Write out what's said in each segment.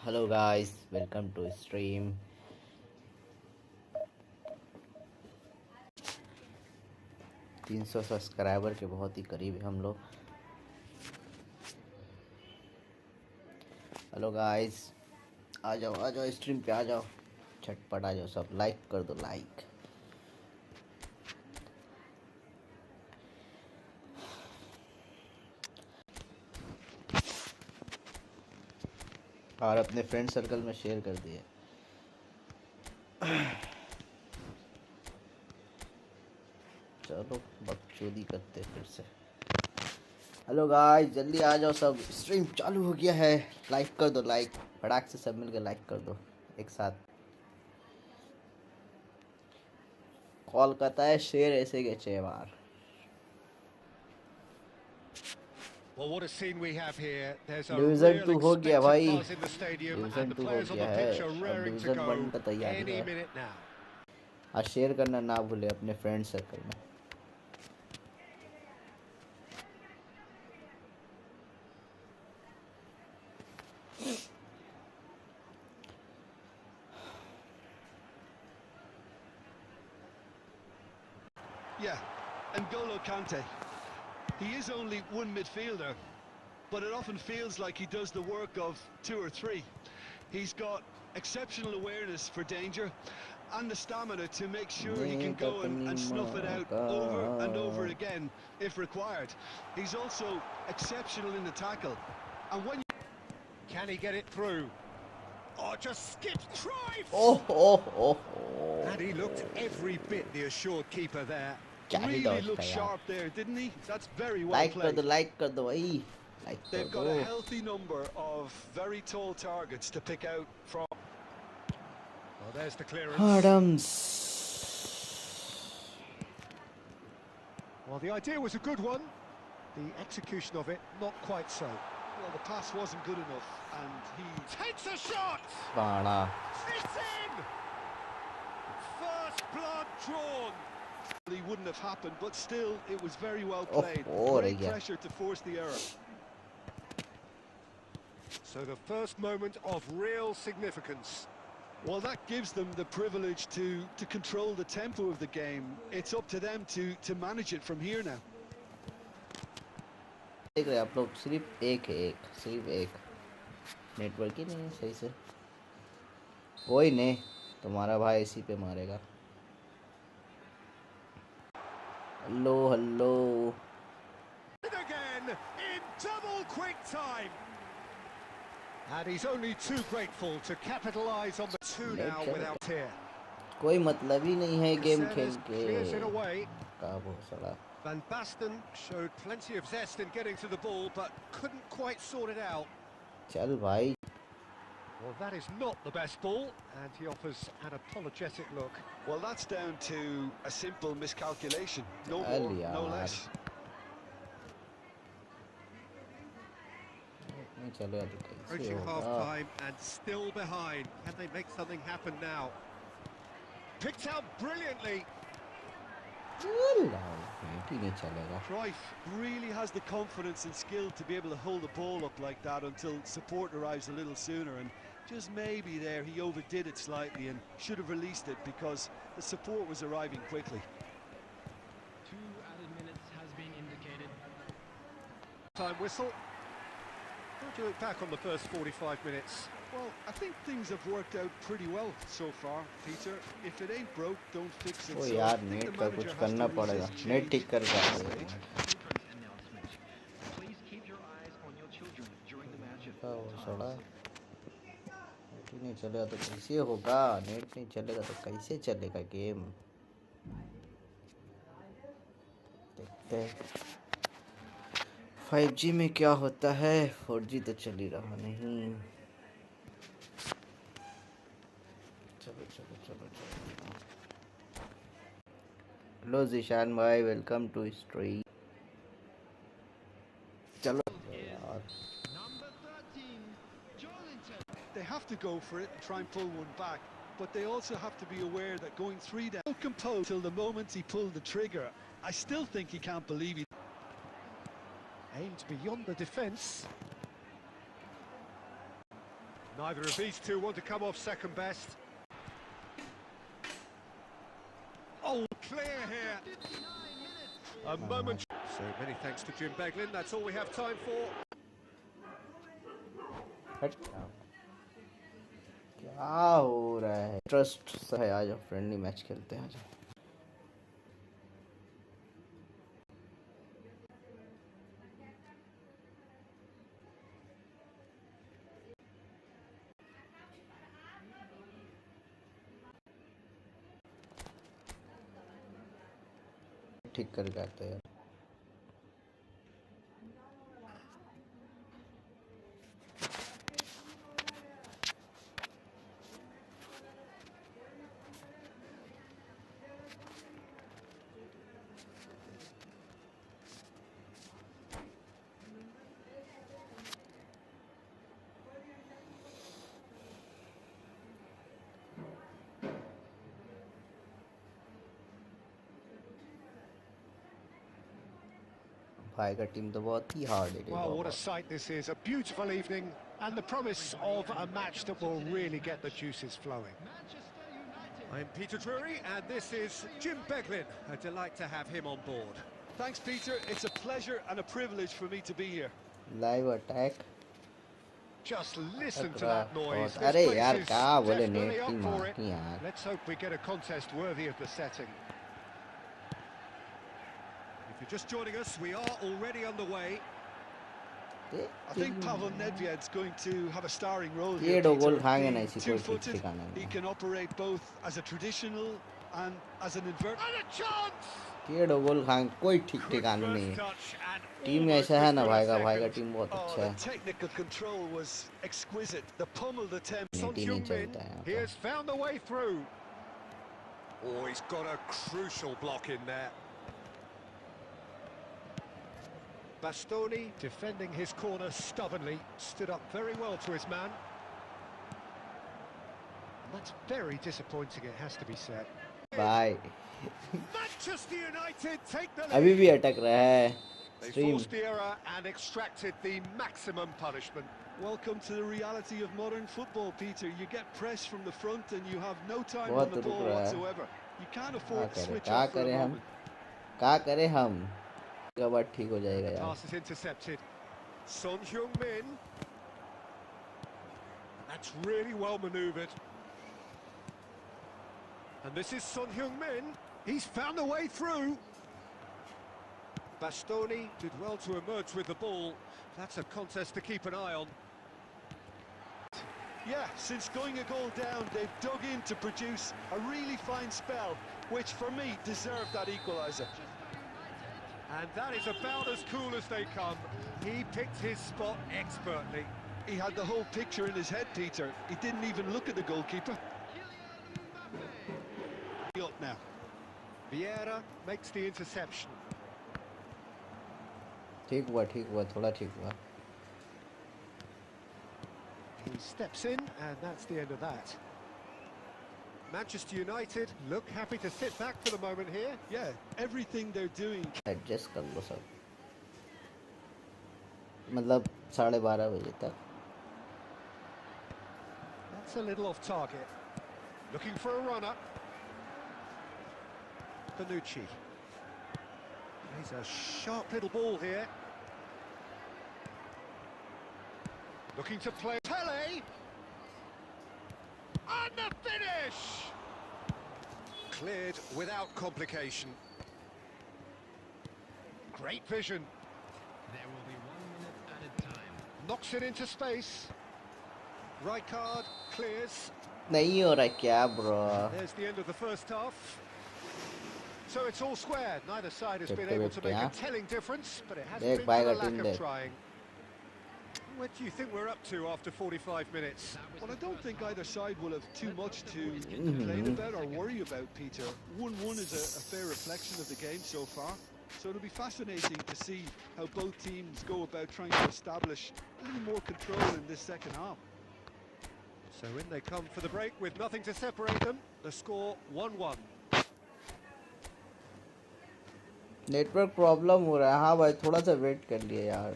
Hello guys, welcome to stream. 300 subscriber के बहुत ही करीब है हम लोग। हेलो गाइस, आ जाओ स्ट्रीम पे आ जाओ, झटपट आ जाओ सब, लाइक कर दो लाइक। और अपने फ्रेंड सर्कल में शेयर कर दिए। चलो बकचोदी करते फिर से। हेलो गाइस, जल्दी आ जाओ सब, स्ट्रीम चालू हो गया है। लाइक कर दो लाइक, फटाक से सब मिलकर लाइक कर दो एक साथ। कोलकाता है शेर ऐसे के 6 बार। Well, what a scene we have here. There's a division real 2 हो गया expectant भाई, buzz in the stadium division and the 2 हो players on गया the है, pitch are अब raring to डिवीजन go 1 का तैयारी any है। minute now. और शेयर करना ना भूले अपने फ्रेंड सर्कल में। Yeah, N'Golo Kante. He is only one midfielder, but it often feels like he does the work of 2 or 3. He's got exceptional awareness for danger and the stamina to make sure he can go and snuff it out over and over again if required. He's also exceptional in the tackle. And when Can he get it through? Oh, just skipped Cruyff! Oh And he looked every bit the assured keeper there. क्या ही really Dodge looked था यार। sharp there, didn't he? That's very well like कर played. दो भाई, like कर They've दो। got a healthy number of very tall targets to pick out from. Well, there's the clearance. Adams. Well, the idea was a good one. The execution of it, not quite so. Well, the pass wasn't good enough, and he Takes a shot! बाड़ा It's in! First blood drawn. He wouldn't have happened, but still, it was very well Oh, played. oh, Great yeah. pressure to force the error. So the first moment of real significance. Well, that gives them the privilege to control the tempo of the game. It's up to them to manage it from here now. देख रहे आप लोग, सिर्फ एक network ही नहीं है सही से। कोई नहीं, तुम्हारा भाई इसी पे मारेगा। Hello Again in double quick time. And he's only too grateful to capitalise on the 2 now without tear. कोई मतलब ही नहीं है गेम खेल Caceres के। clears it away. का वो सड़ा। Van Basten showed plenty of zest in getting to the ball, but couldn't quite sort it out. चल भाई। Well, that is not the best ball, and he offers an apologetic look. Well, that's down to a simple miscalculation. No चल more, no यार। less. नहीं चलेगा तो कैसे Approaching होगा? half-time and still behind. Can they make something happen now? Picked out brilliantly. ही नहीं चलेगा। Cruyff really has the confidence and skill to be able to hold the ball up like that until support arrives a little sooner, and just maybe there he overdid it slightly and should have released it because the support was arriving quickly. 2 added minutes has been indicated. Time whistle. How do you look back on the first 45 minutes? Well, I think things have worked out pretty well so far, Peter. If it ain't broke, don't fix it. Oh So I यार, think net the का manager कुछ has करना to पड़ेगा, resist net change ठीक कर at this stage. Different announcement. Please keep your eyes on your children during the match at all सड़ा times. Net ही नहीं चलेगा तो कैसे होगा? नेट नहीं चलेगा तो कैसे चलेगा गेम? देखते हैं 5G में क्या होता है। 4G तो चल ही रहा नहीं। चलो। हेलो जिशान भाई, वेलकम टू स्ट्रीम। चलो यार, Number 13, Jolinton. They have to go for it and try and pull one back, but they also have to be aware that going 3 down, so composed till the moment he pulled the trigger. I still think he can't believe he. Aimed beyond the defence. Neither of these two want to come off second best. Oh, clear here. A moment. So many thanks to Jim Beglin. That's all we have time for. हट क्या हो रहा है trust सा है आज friendly match खेलते हैं आज ठीक करके आते हैं यार भाई का टीम तो बहुत ही हार्ड है Well, what a sight this is. A beautiful evening and the promise of a match that will really get the juices flowing. I'm Peter Drury and this is Jim Beglin. A delight to have him on board. Thanks, Peter. It's a pleasure and a privilege for me to be here. Live attack Just listen to that noise. This अरे place यार is क्या बोले definitely net की up for मार it. की यार Let's hope we get a contest worthy of the setting. If you're just joining us, we are already underway. I think Pavel Nedved's going to have a starring role ये here, दो गोल Peter. खाएंगे ना Being इसी कोई ठीक two-footed, ठिकाना he नहीं can operate both as a traditional and as an inverted. And a chance! ये दो गोल खाएंगे कोई ठीक ठिकाना नहीं है Touch and टीम almost ऐसा है ना within a भाई का second. टीम बहुत Oh, अच्छा the है technical control was exquisite. The pummeled attempt. Net ही नहीं चलता है यहाँ He पर has found a way through. Oh, he's got a crucial block in there. Bastoni defending his corner stubbornly, stood up very well to his man. And that's very disappointing, it has to be said. By Manchester United take the अभी lead. भी अटक रहा है They stream forced the error and extracted the maximum punishment. Welcome to the reality of modern football, Peter. You get press from the front and you have no time बहुत on the रुक ball रहा है whatsoever. You can't क्या afford to करें switch क्या off for a करें हम moment. क्या करें हम का बात ठीक हो जाएगा यार Pass is intercepted. Son Heung-min. That's really well manoeuvred. And this is Son Heung-min. He's found a way through. Bastoni did well to emerge with the ball. That's a contest to keep an eye on. Yeah, since going a goal down, they've dug in to produce a really fine spell, which for me deserved that equaliser. And that is about as cool as they come. He picked his spot expertly. He had the whole picture in his head, Peter. He didn't even look at the goalkeeper. Up now. Vieira makes the interception. ठीक हुआ थोड़ा ठीक हुआ He steps in, and that's the end of that. Manchester United look happy to sit back for the moment here. Yeah, everything they're doing. Adjust कर लो सब मतलब 12:30 बजे तक That's a little off target. Looking for a runner. Bonucci. He's a sharp little ball here. Looking to play. Pele! And the finish! Cleared without complication. Great vision. There will be 1 minute added time. Knocks it into space. Rijkaard clears. नहीं हो रहा क्या bro There's the end of the first half. So it's all square. Neither side has been Victor able to make a Victor. telling difference, but it Deख hasn't been भाई for का the lack team of देख। trying. What do you think we're up to after 45 minutes? Well, I don't think either side will have too much to complain about or worry about, Peter. 1-1 is a fair reflection of the game so far. So it'll be fascinating to see how both teams go about trying to establish a little more control in this second half. So in they come for the break with nothing to separate them. The score 1-1. Network problem हो रहा है हाँ भाई थोड़ा सा wait कर लिया यार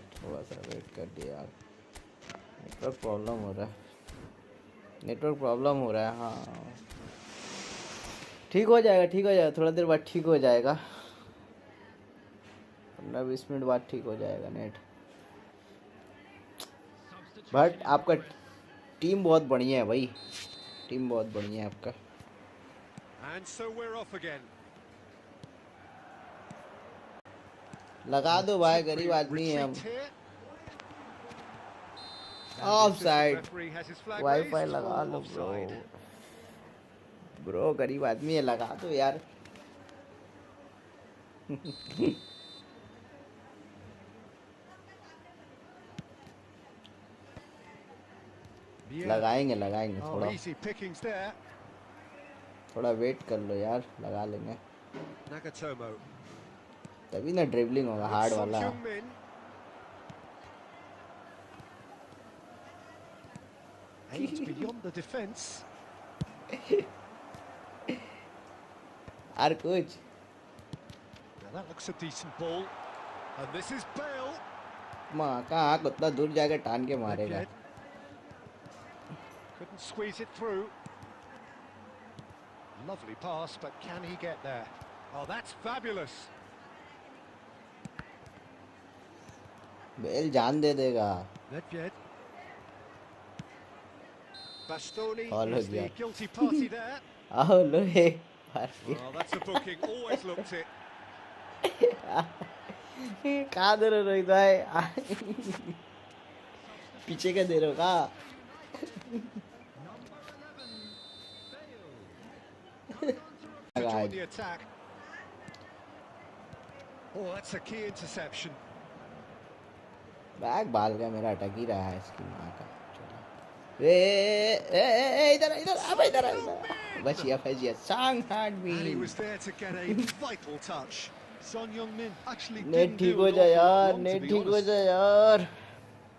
नेटवर्क प्रॉब्लम हो रहा है नेटवर्क प्रॉब्लम हो रहा है। हाँ ठीक हो जाएगा, ठीक हो जाएगा, थोड़ा देर बाद ठीक हो जाएगा, 15-20 मिनट बाद ठीक हो जाएगा नेट। बट आपका टीम बहुत बढ़िया है भाई, टीम बहुत बढ़िया है आपका। And so we're off again. लगा दो भाई, Temporary गरीब आदमी है हम। retreat here. Of The side, referee has his flag wifi raised लगा for low bro. offside. Bro गरीब आदमी है, लगा दो यार। लगाएंगे लगाएंगे, Oh, easy pickings there. थोड़ा वेट कर लो यार, लगा लेंगे। Nagatomo. तभी ना ड्रिबलिंग होगा हार्ड वाला। Min. Aimed beyond the defence. यार कुछ Now that looks a decent ball. And this is Bale. माँ का आँख उतना दूर जाकर टान के मारेगा। Couldn't squeeze it through. Lovely pass, but can he get there? Oh, that's fabulous. Bale जान दे देगा। Nedved. Bastoni All is of the that. guilty party there. आओ लो एक बार Oh, that's a booking. Always looked it. कहाँ दे रहे रोहित भाई? पीछे का दे रहे हो कहाँ? To join the attack. Oh, that's a key interception. Bag बाल का मेरा अटक ही रहा है इसकी माँ का। ए इधर इधर अब इधर बचिया सांग hard And he me. was there to get a vital touch. Son Heung-min actually net didn't ठीक do हो an जाए awful lot यार, wrong, to नेट be ठीक हो honest. जाए यार,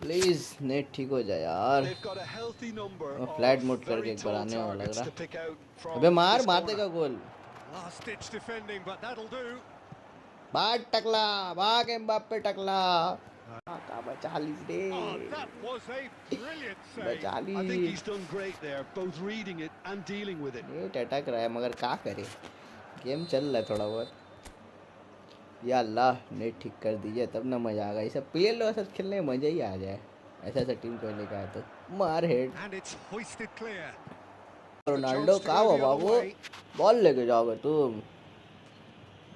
प्लीज नेट ठीक हो जाए यार। They've got a healthy number मैं of फ्लैट मोड करके very एक बार tall आने वाला लग targets रहा। to pick out from अबे मार this मार corner. देगा गोल। Last-ditch defending, but that'll do. भाग टकला, भाग एम्बाप्पे टकला। का बचा ली रे, Oh, that was a brilliant save. बचा I think ली। he's done great there, both reading it and dealing with it. Net अटक रहा है मगर क्या करे, गेम चल रहा है थोड़ा बहुत। या अल्लाह नेट ठीक कर दीजिए तब ना मजा आएगा। ऐसा प्लेयर लोग साथ खेलने में मजा ही आ जाए। ऐसा टीम कोई लेकर आए तो मार head. And it's hoisted clear. Ronaldo कहाँ हो बाबू, बॉल लेके जाओगे तुम,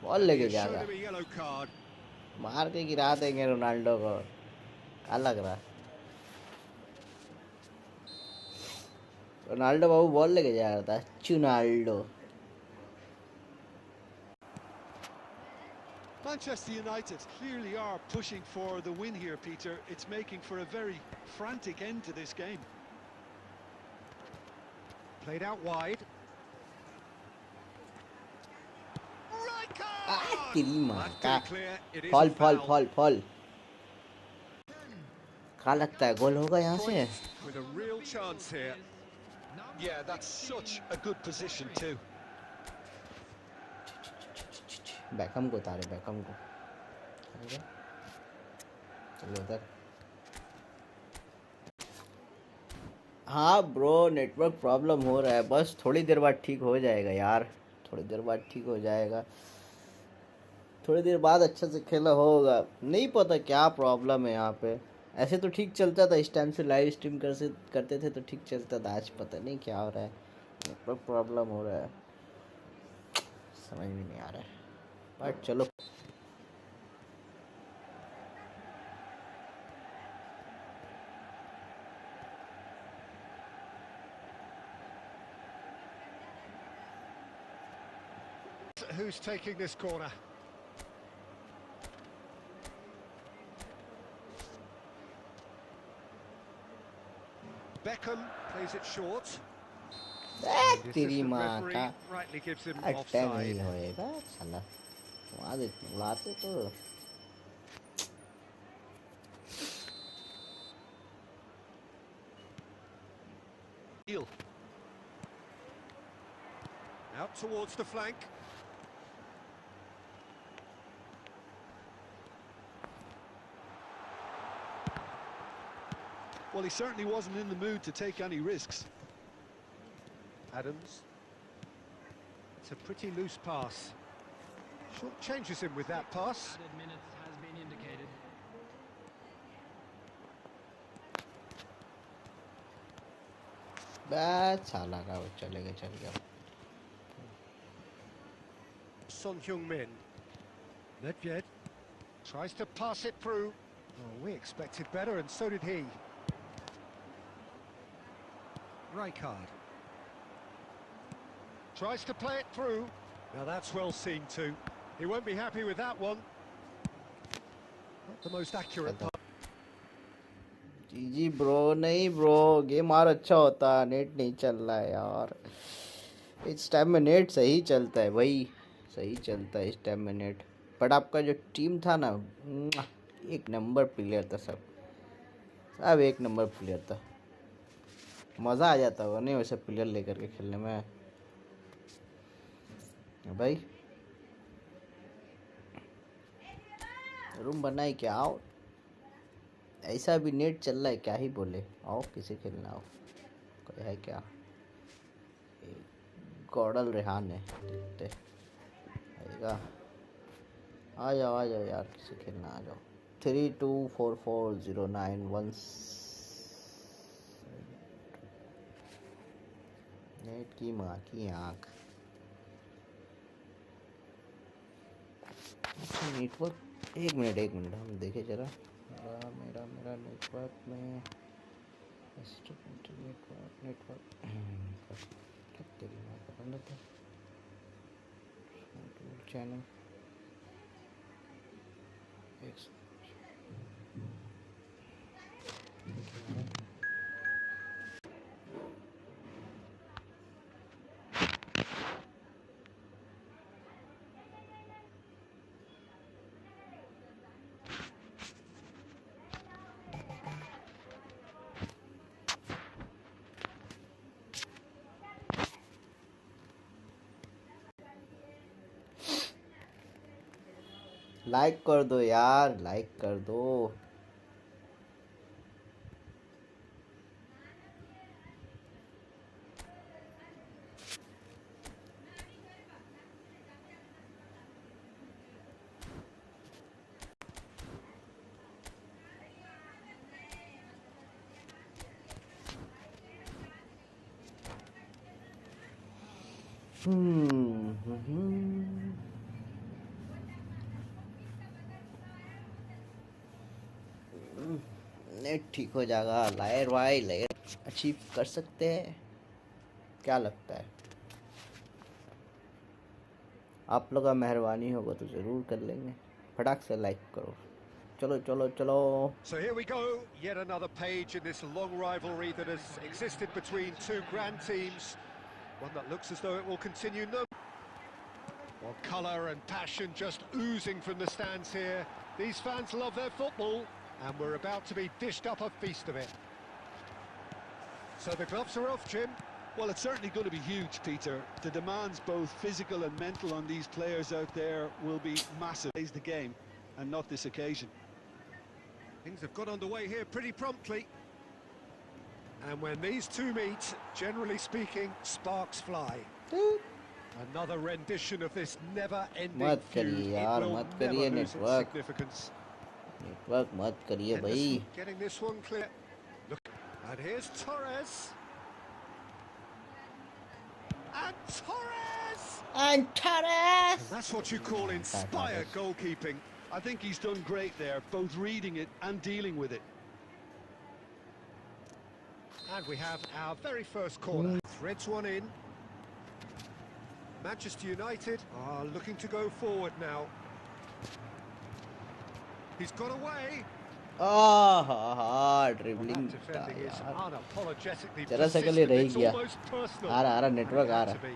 बॉल लेके He's जाएगा। shown him a yellow card. मार के गिरा देंगे रोनाल्डो को, क्या लग रहा है? रोनाल्डो बाबू बॉल लेके जा रहा था, चुनाल्डो। Manchester United clearly are pushing for the win here, Peter. It's making for a very frantic end to this game. Played out wide. Right card! तेरी माँ That's का pretty clear. It is fall a fall foul. Fall fall. क्या लगता है गोल होगा यहाँ से? Cruyff with a real chance here. Yeah, that's such a good position too. Beckham को उतारे, बैकम को। चलो उधर। हाँ ब्रो नेटवर्क प्रॉब्लम हो रहा है, बस थोड़ी देर बाद ठीक हो जाएगा यार, थोड़ी देर बाद ठीक हो जाएगा, थोड़ी देर बाद अच्छे से खेला होगा। नहीं पता क्या प्रॉब्लम है यहाँ पे। ऐसे तो ठीक चलता था, इस टाइम से लाइव स्ट्रीम करते थे तो ठीक चलता था। आज पता नहीं क्या हो रहा है, नेटवर्क प्रॉब्लम हो रहा है, समझ में नहीं आ रहा है। बट चलो Who's taking this corner? Beckham plays it short. The तेरी assistant माँ referee का rightly gives him अटैक नहीं offside. होएगा साला, वहाँ दे बुलाते तो। Heel. Out towards the flank. Well, he certainly wasn't in the mood to take any risks. Adams. It's a pretty loose pass. Short changes him with that pass. Added minutes has been indicated. बस साला का वो चल गया Son Heung-min. Nedved tries to pass it through. Oh, we expected better, and so did he. Rijkaard tries to play it through. Now that's well seen too. He won't be happy with that one. Not the most accurate pass. जी bro नहीं bro game और अच्छा होता net नहीं चल रहा है यार इस टाइम में नेट सही चलता है भाई सही चलता है इस टाइम में नेट बट आपका जो टीम था ना एक नंबर प्लेयर था सब एक नंबर प्लेयर था मज़ा आ जाता होगा नहीं वैसे प्लेयर लेकर के खेलने में भाई रूम बनाई क्या आओ ऐसा भी नेट चल रहा है क्या ही बोले आओ किसे खेलना आओ कोई है क्या गॉडल रेहान है देखते आएगा आ जाओ यार किसे खेलना आ जाओ 324409 नेट की माँ की आँख नेटवर्क एक मिनट हम देखें जरा मेरा नेटवर्क में नेटवर्क तेरी माँ का बंद था चैनल लाइक कर दो यार लाइक कर दो नेट ठीक हो जाएगा लायर भाई लायर अचीव कर सकते हैं क्या लगता है आप लोग का मेहरबानी होगा तो ज़रूर कर लेंगे फटाक से लाइक करो चलो So here we go, yet another page in this long rivalry that has existed between two grand teams. One that looks as though it will continue. Well, colour and passion just oozing from the stands here. These fans love their football, and we're about to be dished up a feast of it. So the gloves are off, Jim. Well, it's certainly going to be huge, Peter. The demands, both physical and mental, on these players out there will be massive. It's the game, and not this occasion. Things have got underway here pretty promptly. And when these two meet, generally speaking, sparks fly. Another rendition of this never-ending feud. It will never lose its significance. Network मत करिए भाई Getting this one clear. Look, and here's Torres. And Torres! And that's what you call inspired goalkeeping. I think he's done great there, both reading it and dealing with it. And we have our very first corner. Threads one in. Manchester United are looking to go forward now. He's got away. Dribbling Defending is unapologetically जरा सा के लिए persistent. रह It's गया almost personal. आ रहा network आ And it had to रहा be.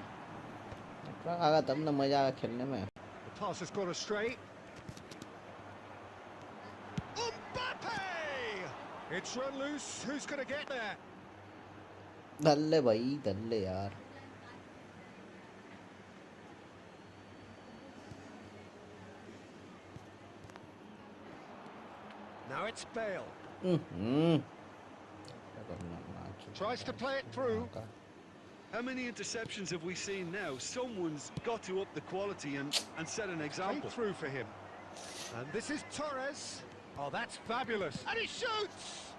नेटवर्क आगा तब ना मजा आगा खेलने में The pass has gone astray. Mbappe! It's run loose. Who's going to get there? दल्ले भाई दल्ले यार Now it's Bale. Tries to play it through. How many interceptions have we seen now? Someone's got to up the quality and set an example. Played through for him. And this is Torres. Oh, that's fabulous. And he shoots!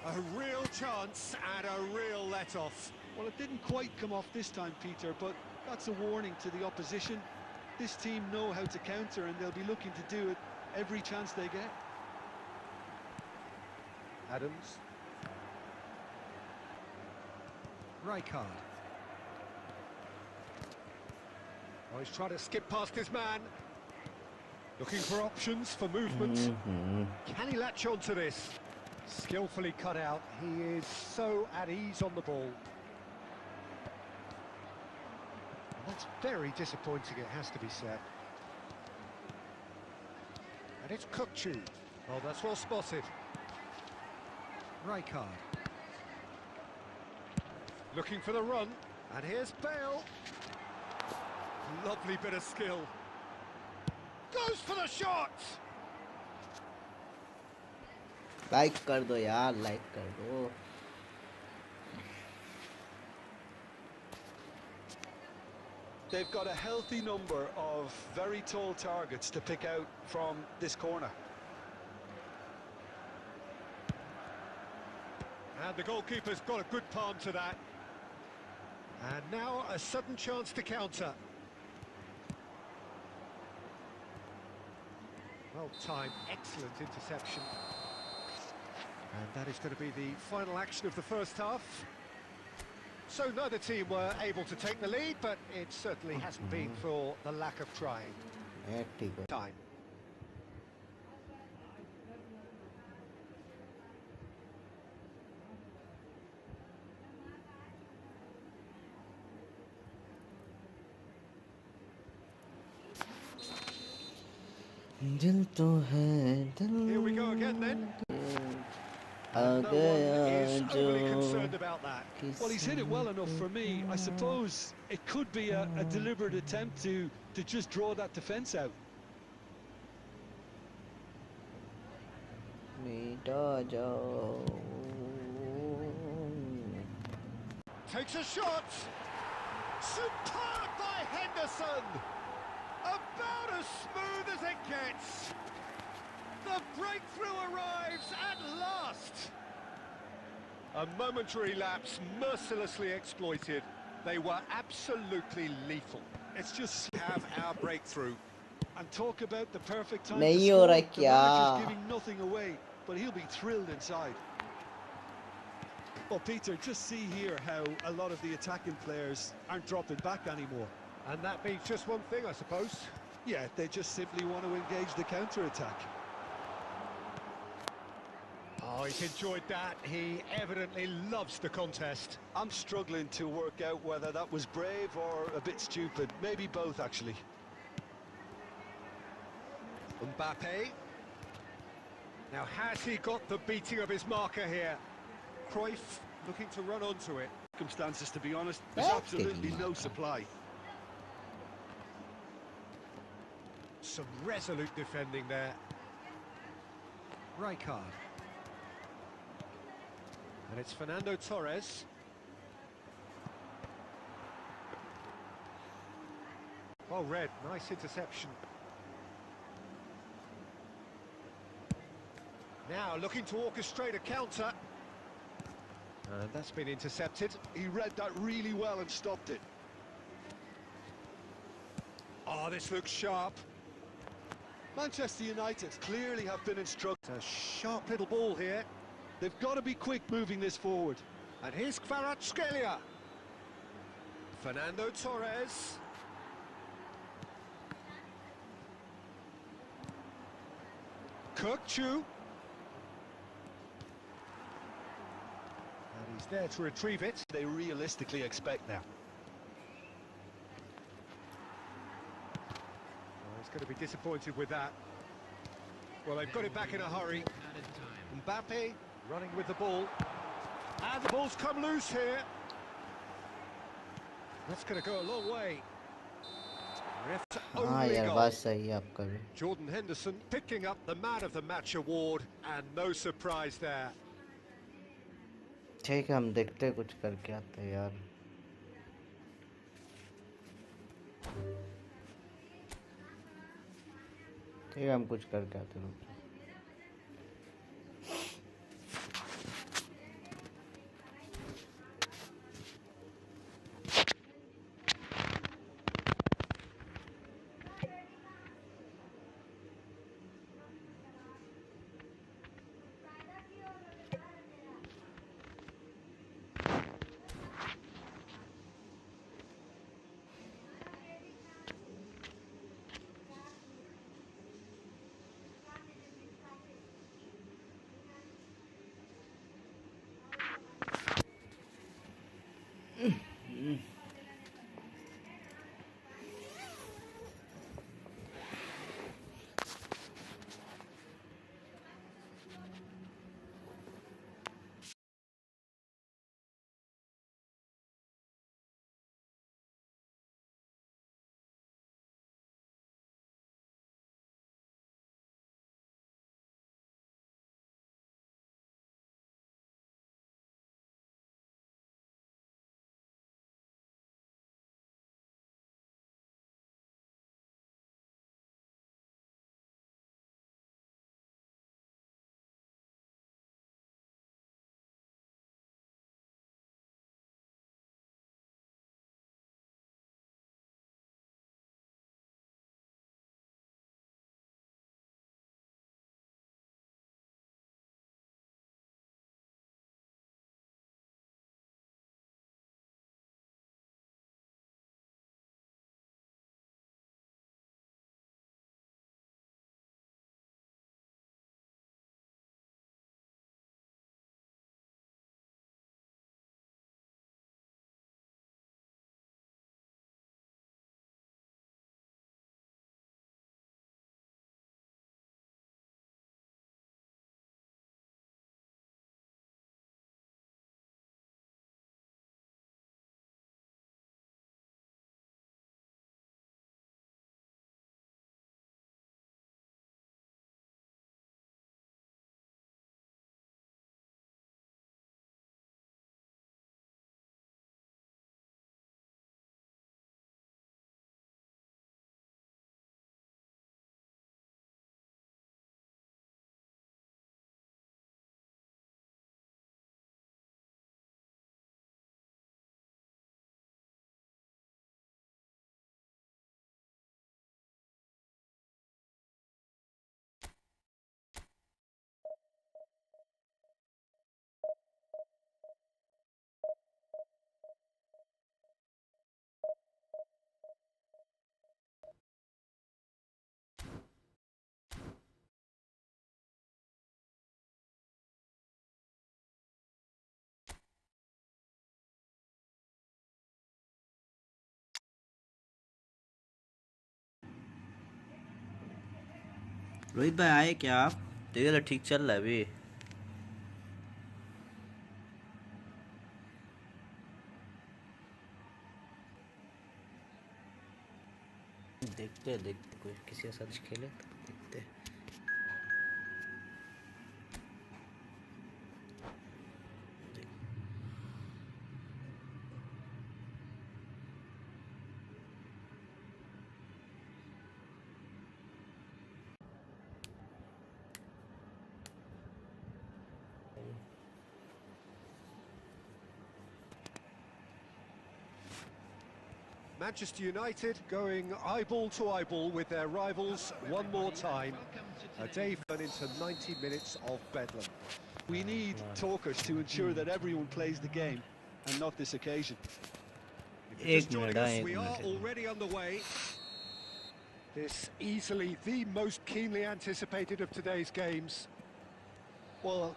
A real chance and a real let-off. Well, it didn't quite come off this time, Peter, but that's a warning to the opposition. This team know how to counter, and they'll be looking to do it every chance they get. Adams. Rijkaard. Oh, he's trying to skip past his man. Looking for options for movement. Can he latch on to this? Skillfully cut out. He is so at ease on the ball. And that's very disappointing, it has to be said. And it's Kukçu. Oh, that's well spotted. Rijkaard. Looking for the run. And here's Bale. Lovely bit of skill. Goes for the shot! Like कर दो यार, like कर दो। They've got a healthy number of very tall targets to pick out from this corner. And the goalkeeper's got a good palm to that. And now a sudden chance to counter. Well timed, excellent interception. And that is going to be the final action of the first half. So neither team were able to take the lead, but it certainly hasn't been for the lack of trying. Time. दिल तो है दिल। Here we go again then. Uh No one गया is जो overly concerned about that. Well, he's hit it well enough for me. I suppose it could be a deliberate attempt to just draw that defence out. मिटा जाओ। Takes a shot. Superb by Henderson. About as smooth as it gets. The breakthrough arrives at last. A momentary lapse mercilessly exploited. They were absolutely lethal. Let's just have our breakthrough. And talk about the perfect time to नहीं हो score. रहा The क्या? manager's giving nothing away, but he'll be thrilled inside. Well, Peter, just see here how a lot of the attacking players aren't dropping back anymore. And that means just one thing, I suppose. Yeah, they just simply want to engage the counter-attack. Oh, he's enjoyed that. He evidently loves the contest. I'm struggling to work out whether that was brave or a bit stupid. Maybe both, actually. Mbappe. Now, has he got the beating of his marker here? Cruyff looking to run onto it. Circumstances, to be honest, there's That's absolutely good no marker. supply. Some resolute defending there. Rijkaard. And it's Fernando Torres. Well read, nice interception. Now looking to orchestrate a counter. And that's been intercepted. He read that really well and stopped it. Oh, this looks sharp. Manchester United clearly have been instructed. It's a sharp little ball here. They've got to be quick moving this forward. And here's Kvaratskhelia. Fernando Torres. Kukçu. And he's there to retrieve it. They realistically expect now. Oh, he's going to be disappointed with that. Well, they've got it back in a hurry. Mbappe running with the ball. And the ball's come loose here. That's going to go a long way. Ref's हाँ only यार, goal. बात सही है आपका भी। Jordan Henderson picking up the Man of the Match award, and no surprise there. ठीक है, हम देखते हैं, कुछ करके आते हैं यार। ठीक है, हम कुछ करके आते हैं। रोहित भाई आए क्या आप? देखिए तो ठीक चल रहा है अभी। देखते कोई किसी के साथ खेले तो देखते। Manchester United going eyeball to eyeball with their rivals one more time. A day turned into 90 minutes of bedlam. We need talkers to ensure that everyone plays the game and not this occasion. If you're just एक joining minute us, एक we are minute already underway. This easily the most keenly anticipated of today's games. Well,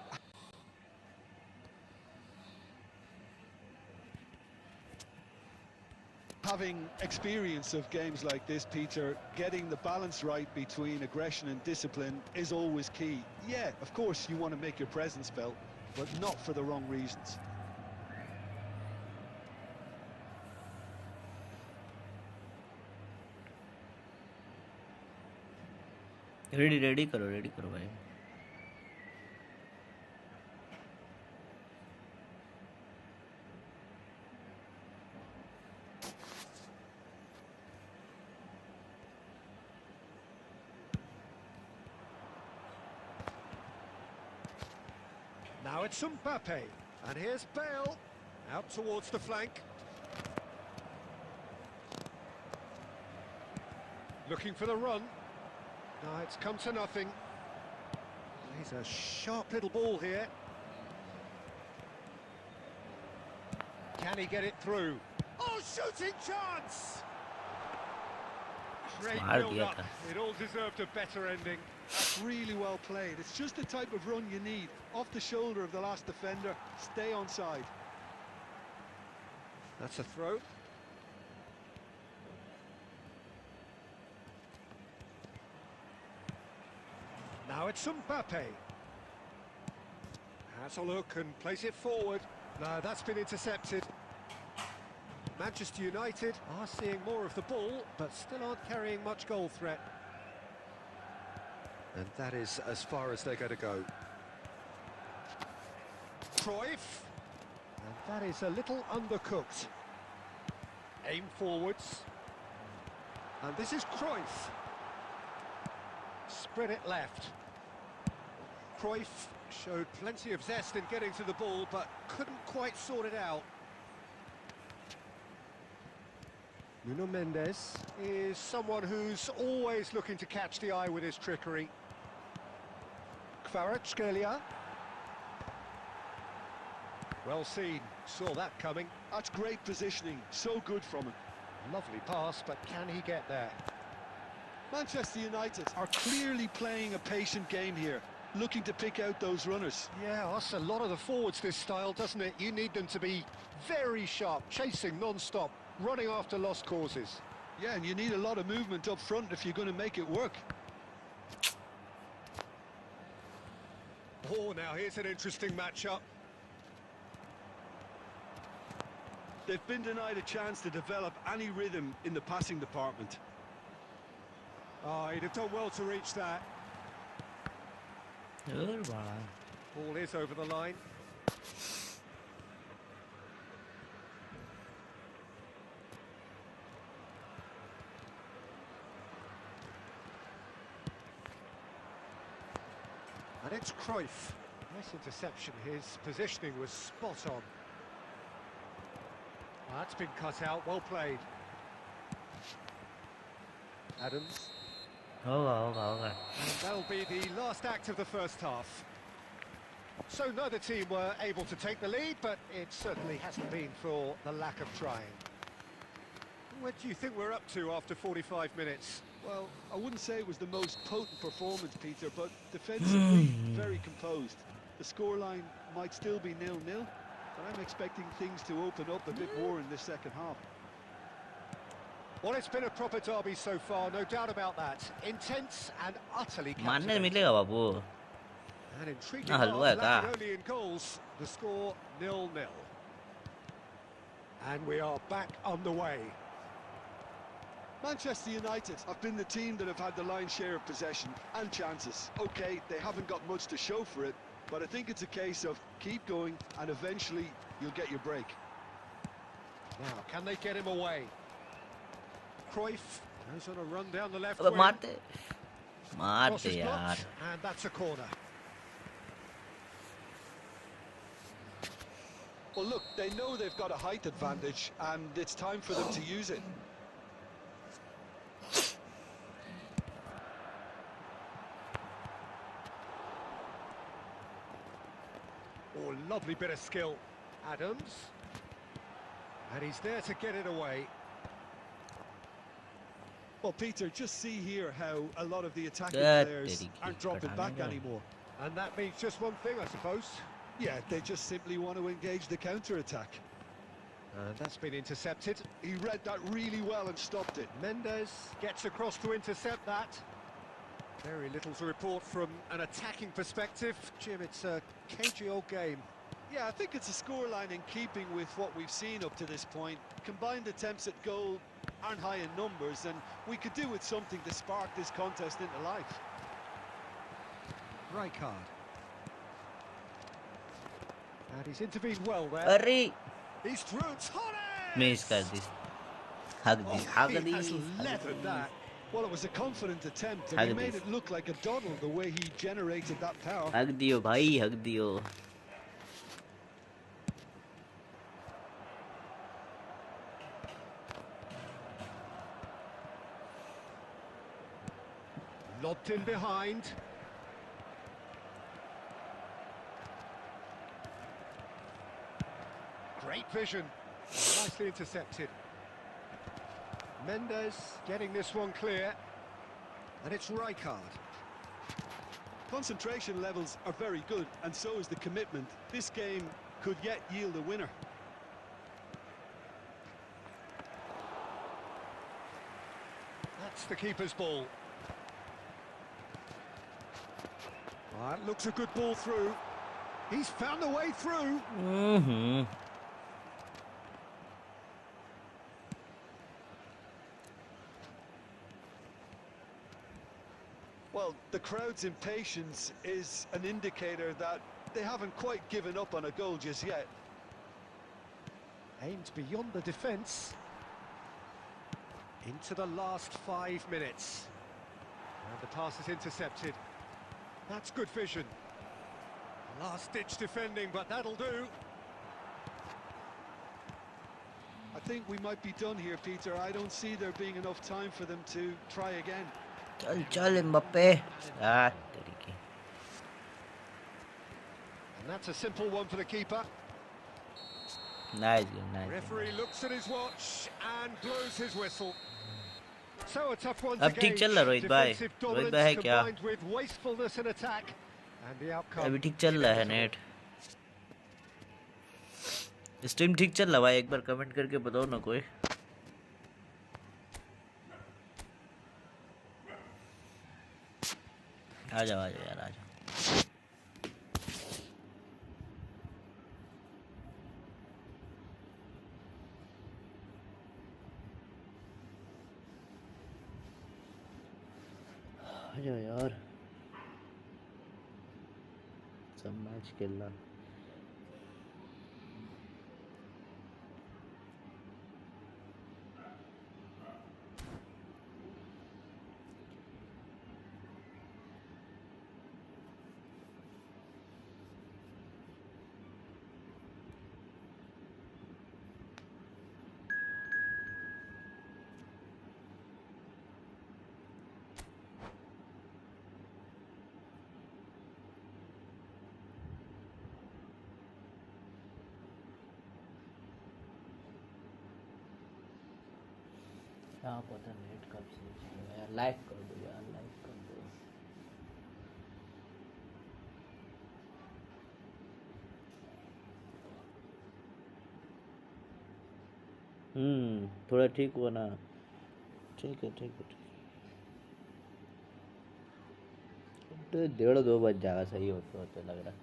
having experience of games like this, Peter, getting the balance right between aggression and discipline is always key. Yeah, of course you want to make your presence felt, but not for the wrong reasons. Ready करो भाई। Now it's Mbappe, and here's Bale, out towards the flank. Looking for the run. No, it's come to nothing. He's a sharp little ball here. Can he get it through? Oh, shooting chance! Great build-up. It all deserved a better ending. That's really well played. It's just the type of run you need. Off the shoulder of the last defender, stay onside. That's a throw. Now it's Mbappe. Has a look and plays it forward. No, that's been intercepted. Manchester United are seeing more of the ball, but still aren't carrying much goal threat. And that is as far as they're going to go. Cruyff. And that is a little undercooked. Aim forwards. And this is Cruyff. Spread it left. Cruyff showed plenty of zest in getting to the ball, but couldn't quite sort it out. Nuno Mendes is someone who's always looking to catch the eye with his trickery. Kvaratskhelia. Well seen, saw that coming. That's great positioning, so good from him. Lovely pass, but can he get there? Manchester United are clearly playing a patient game here, looking to pick out those runners. Yeah, that's a lot of the forwards, this style, doesn't it? You need them to be very sharp, chasing non-stop, running after lost causes. Yeah, and you need a lot of movement up front if you're going to make it work. Oh, now here's an interesting matchup. They've been denied a chance to develop any rhythm in the passing department. Oh, he'd have done well to reach that. Ball is over the line. And it's Cruyff. Nice interception. His positioning was spot on. That's been cut out. Well played. Adams. And that'll be the last act of the first half. So neither team were able to take the lead, but it certainly hasn't been for the lack of trying. What do you think we're up to after 45 minutes? Well, I wouldn't say it was the most potent performance, Peter, but defensively very composed. The scoreline might still be 0-0, but I'm expecting things to open up a bit more in this second half. Well, it's been a proper derby so far, no doubt about that. Intense and utterly मानने captivating. मिलेगा बाबू And intriguing हाँ, हलवा है half, का? lacking only in goals. The score 0-0. And we are back underway. Manchester United have been the team that have had the lion's share of possession and chances. Okay, they haven't got much to show for it, but I think it's a case of keep going and eventually you'll get your break. Now, can they get him away? Cruyff goes on a run down the left अबे wing. मारते Cross मारते is यार blocked, and that's a corner. Well, look, they know they've got a height advantage and it's time for them to use it. Oh, lovely bit of skill. Adams. And he's there to get it away. Well, Peter, just see here how a lot of the attacking That players did he aren't keep dropping back Fernando? anymore. And that means just one thing, I suppose. Yeah, they just simply want to engage the counter-attack. And that's been intercepted. He read that really well and stopped it. Mendes gets across to intercept that. Very little to report from an attacking perspective. Jim, it's a cagey old game. Yeah, I think it's a scoreline in keeping with what we've seen up to this point. Combined attempts at goal aren't high in numbers, and we could do with something to spark this contest into life. Rijkaard. And he's intervened well there. अरे He's through. Torres! Miss कर दी हक दी हक He has the leathered that. Well, it was a confident attempt, and he Hug made this. it look like a doddle the way he generated that power. हक दियो भाई हक दियो tucked in behind. Great vision, nicely intercepted. Mendes getting this one clear, and it's Rijkaard. Concentration levels are very good, and so is the commitment. This game could yet yield a winner. That's the keeper's ball. That looks a good ball through. He's found the way through. Well, the crowd's impatience is an indicator that they haven't quite given up on a goal just yet. Aimed beyond the defence. Into the last 5 minutes. And the pass is intercepted. That's good vision. Last-ditch defending, but that'll do. I think we might be done here, Peter. I don't see there being enough time for them to try again. चल Mbappe. तरीके. And that's a simple one for the keeper. Nice. Referee looks at his watch and blows his whistle. So a tough one to अब ठीक चल रहा रोहित भाई है क्या with wastefulness in attack and the outcome. अभी ठीक चल रहा है नेट स्ट्रीम ठीक चल रहा भाई एक बार कमेंट करके बताओ ना कोई आ जाओ यार आ जाओ यार सब मैच खेलना यहाँ पता नेट कब से चलेगा यार लाइक कर दो यार लाइक कर दो थोड़ा ठीक हुआ ना ठीक है तो 1:30-2 बज जाएगा सही होते लग रहा है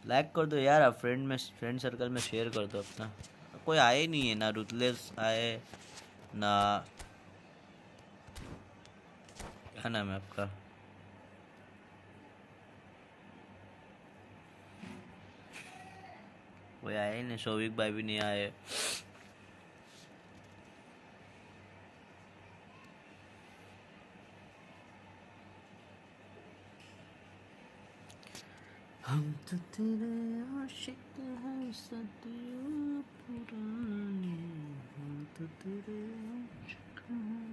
लाइक कर दो यार आप फ्रेंड सर्कल में शेयर कर दो अपना कोई आए नहीं है ना रुतलेस आए ना क्या नाम है आपका कोई आए नहीं शौविक भाई भी नहीं आए हम तो तेरे आशिक हैं सदियों पुराने हम तो तेरे आशिक हैं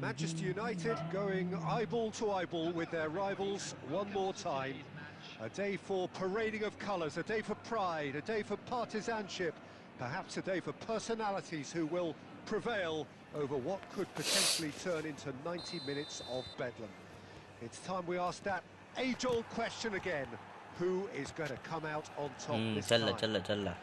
Manchester United going eyeball to eyeball with their rivals one more time. A day for parading of colours, a day for pride, a day for partisanship, perhaps a day for personalities who will prevail over what could potentially turn into 90 minutes of bedlam. It's time we ask that age-old question again. Who is going to come out on top this time? चल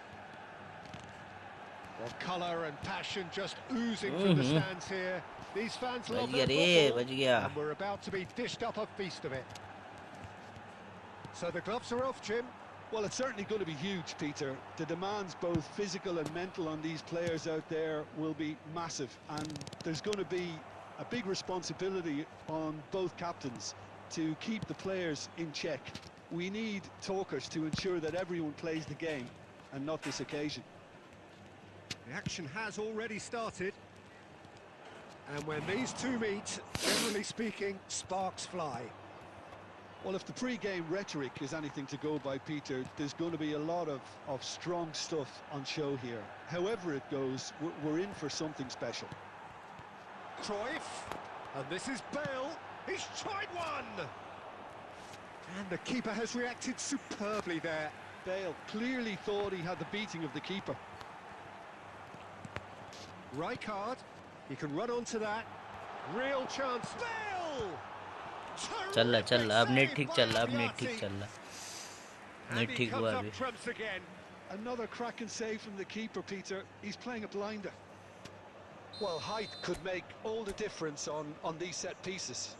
Well, colour and passion just oozing from the stands here. These fans love their football, and we're about to be dished up a feast of it. So the gloves are off, Jim. Well, it's certainly going to be huge, Peter. The demands, both physical and mental, on these players out there will be massive, and there's going to be a big responsibility on both captains to keep the players in check. We need talkers to ensure that everyone plays the game and not this occasion. The action has already started. And when these two meet, generally speaking, sparks fly. Well, if the pre-game rhetoric is anything to go by, Peter, there's going to be a lot of strong stuff on show here. However it goes, we're in for something special. Cruyff, and this is Bale. He's tried one! And the keeper has reacted superbly there. Bale clearly thought he had the beating of the keeper. Rijkaard, he can run onto that. Real chance. Bale! चल रहा अब net ठीक चल रहा अब net ठीक Terrific चल रहा And नेट he ठीक comes हुआ up अभी trumps again. Another cracking save from the keeper, Peter. He's playing a blinder. Well, height could make all the difference on these set pieces.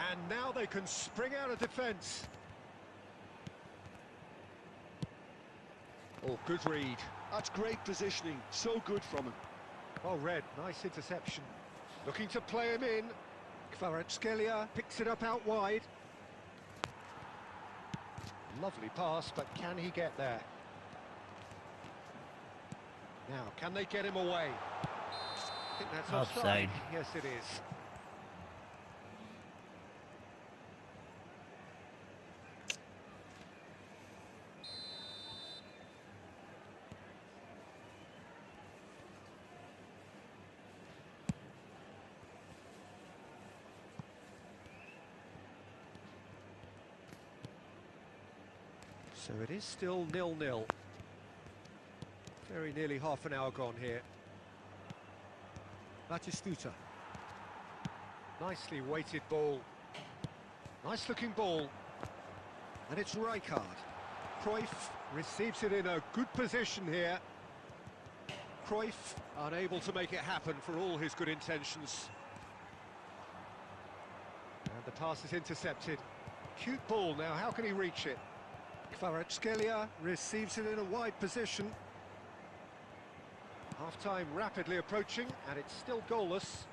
And now they can spring out of defence. Oh, good read. That's great positioning. So good from him. Well read, nice interception. Looking to play him in. Kvaratskhelia picks it up out wide. Lovely pass, but can he get there? Now, can they get him away? I think that's offside. Offside. Yes, it is. So it is still 0-0. Very nearly half an hour gone here. Batistuta. Nicely weighted ball. Nice looking ball. And it's Rijkaard. Cruyff receives it in a good position here. Cruyff unable to make it happen for all his good intentions. And the pass is intercepted. Cute ball now, how can he reach it? Kvaratskhelia receives it in a wide position. Half-time rapidly approaching, and it's still goalless.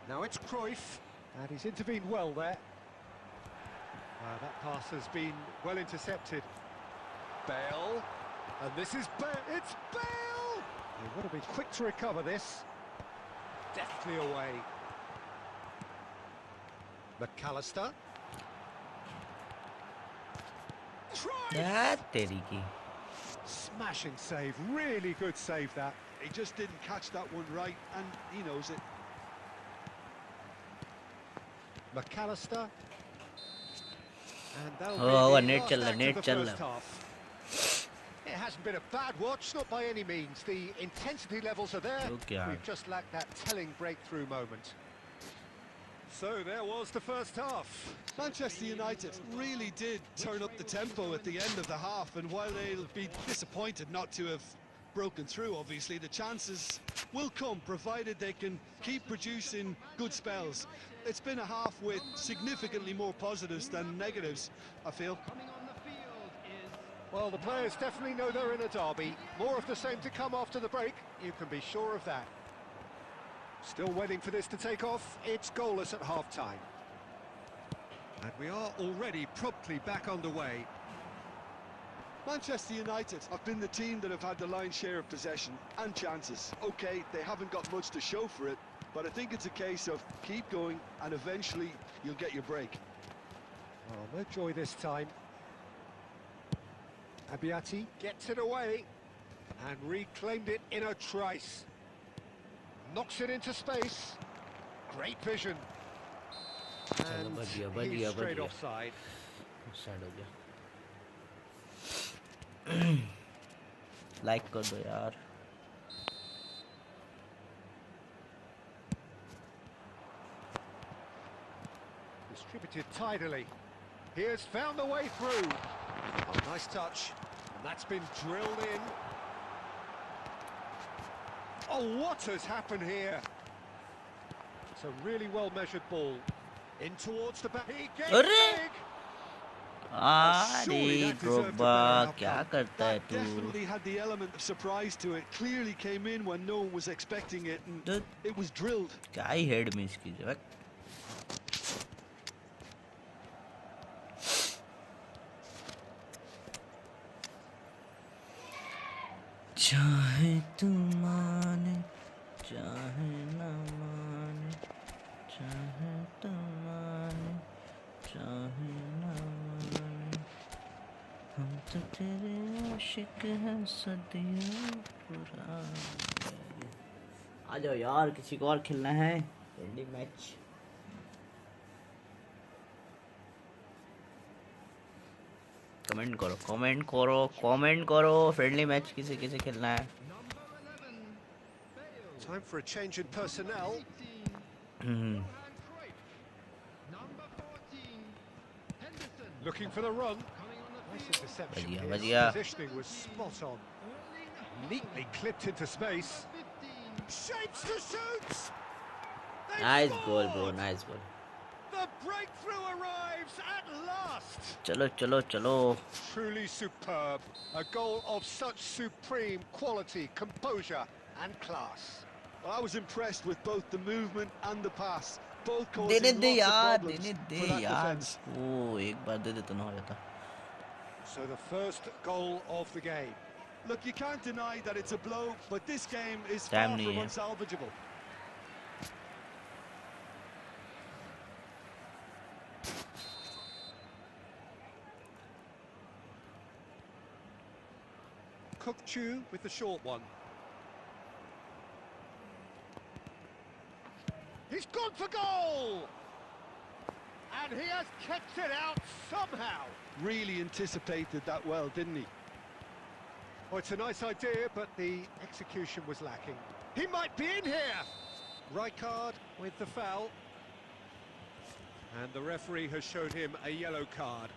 Now it's Cruyff, and he's intervened well there. That pass has been well intercepted. Bale, and this is Bale. It's Bale! He would have been quick to recover this. Deftly away. McAllister. तेरी की Smashing save, really good save that. He just didn't catch that one right, and he knows it. McAllister. And that'll Oh, be the net last chal raha, act net of the chal first raha. half. It hasn't been a bad watch, not by any means. The intensity levels are there. Okay. We've just lacked that telling breakthrough moment. So there was the first half. Manchester United really did turn up the tempo at the end of the half, and while they'll be disappointed not to have broken through, obviously, the chances will come, provided they can keep producing good spells. It's been a half with significantly more positives than negatives, I feel. Well, the players definitely know they're in a derby. More of the same to come after the break, you can be sure of that. Still waiting for this to take off. It's goalless at half-time. And we are already promptly back underway. Manchester United have been the team that have had the lion's share of possession and chances. OK, they haven't got much to show for it, but I think it's a case of keep going and eventually you'll get your break. Oh, no joy this time. Abiati gets it away and reclaimed it in a trice. Knocks it into space. Great vision. And he's straight offside. Like कर दो यार. Distributed tidily. He has found the way through. Oh, nice touch. And that's been drilled in. Oh, what has happened here? It's a really well-measured ball. In towards the back. He gets big. surely अरे that deserved a better Drogba क्या outcome. करता है That तू? definitely had the element of surprise to it. Clearly came in when no one was expecting it, and तो it was drilled. क्या ही head miss की जो है। चाहे तू माने चाहे न माने, चाहे तू माने चाहे न माने, हम तो तेरे आशिक हैं सदियों पुराने। आ जाओ यार, किसी को और खेलना है फ्रेंडली मैच। कमेंट करो कमेंट करो कमेंट करो, फ्रेंडली मैच किसे किसे खेलना है। Time for a change in personnel. Looking for the run. Nice interception बढ़िया here. बढ़िया। Positioning was spot on. Neatly clipped into space. Shapes to shoot! They nice goal bro, scored! Nice goal. The breakthrough arrives at last! चलो चलो चलो। Truly superb. A goal of such supreme quality, composure and class. Well, I was impressed with both the movement and the pass. Both देने causing they lots of यार, problems देने दे for that यार। defence. ओ एक बार दे दे तो ना हो जाता। So the first goal of the game. Look, you can't deny that it's a blow, but this game is Time far नहीं from है। unsalvageable. Cook-Chu with the short one. He's gone for goal! And he has kept it out somehow. Really anticipated that well, didn't he? Oh, it's a nice idea, but the execution was lacking. He might be in here! Rijkaard with the foul. And the referee has shown him a yellow card.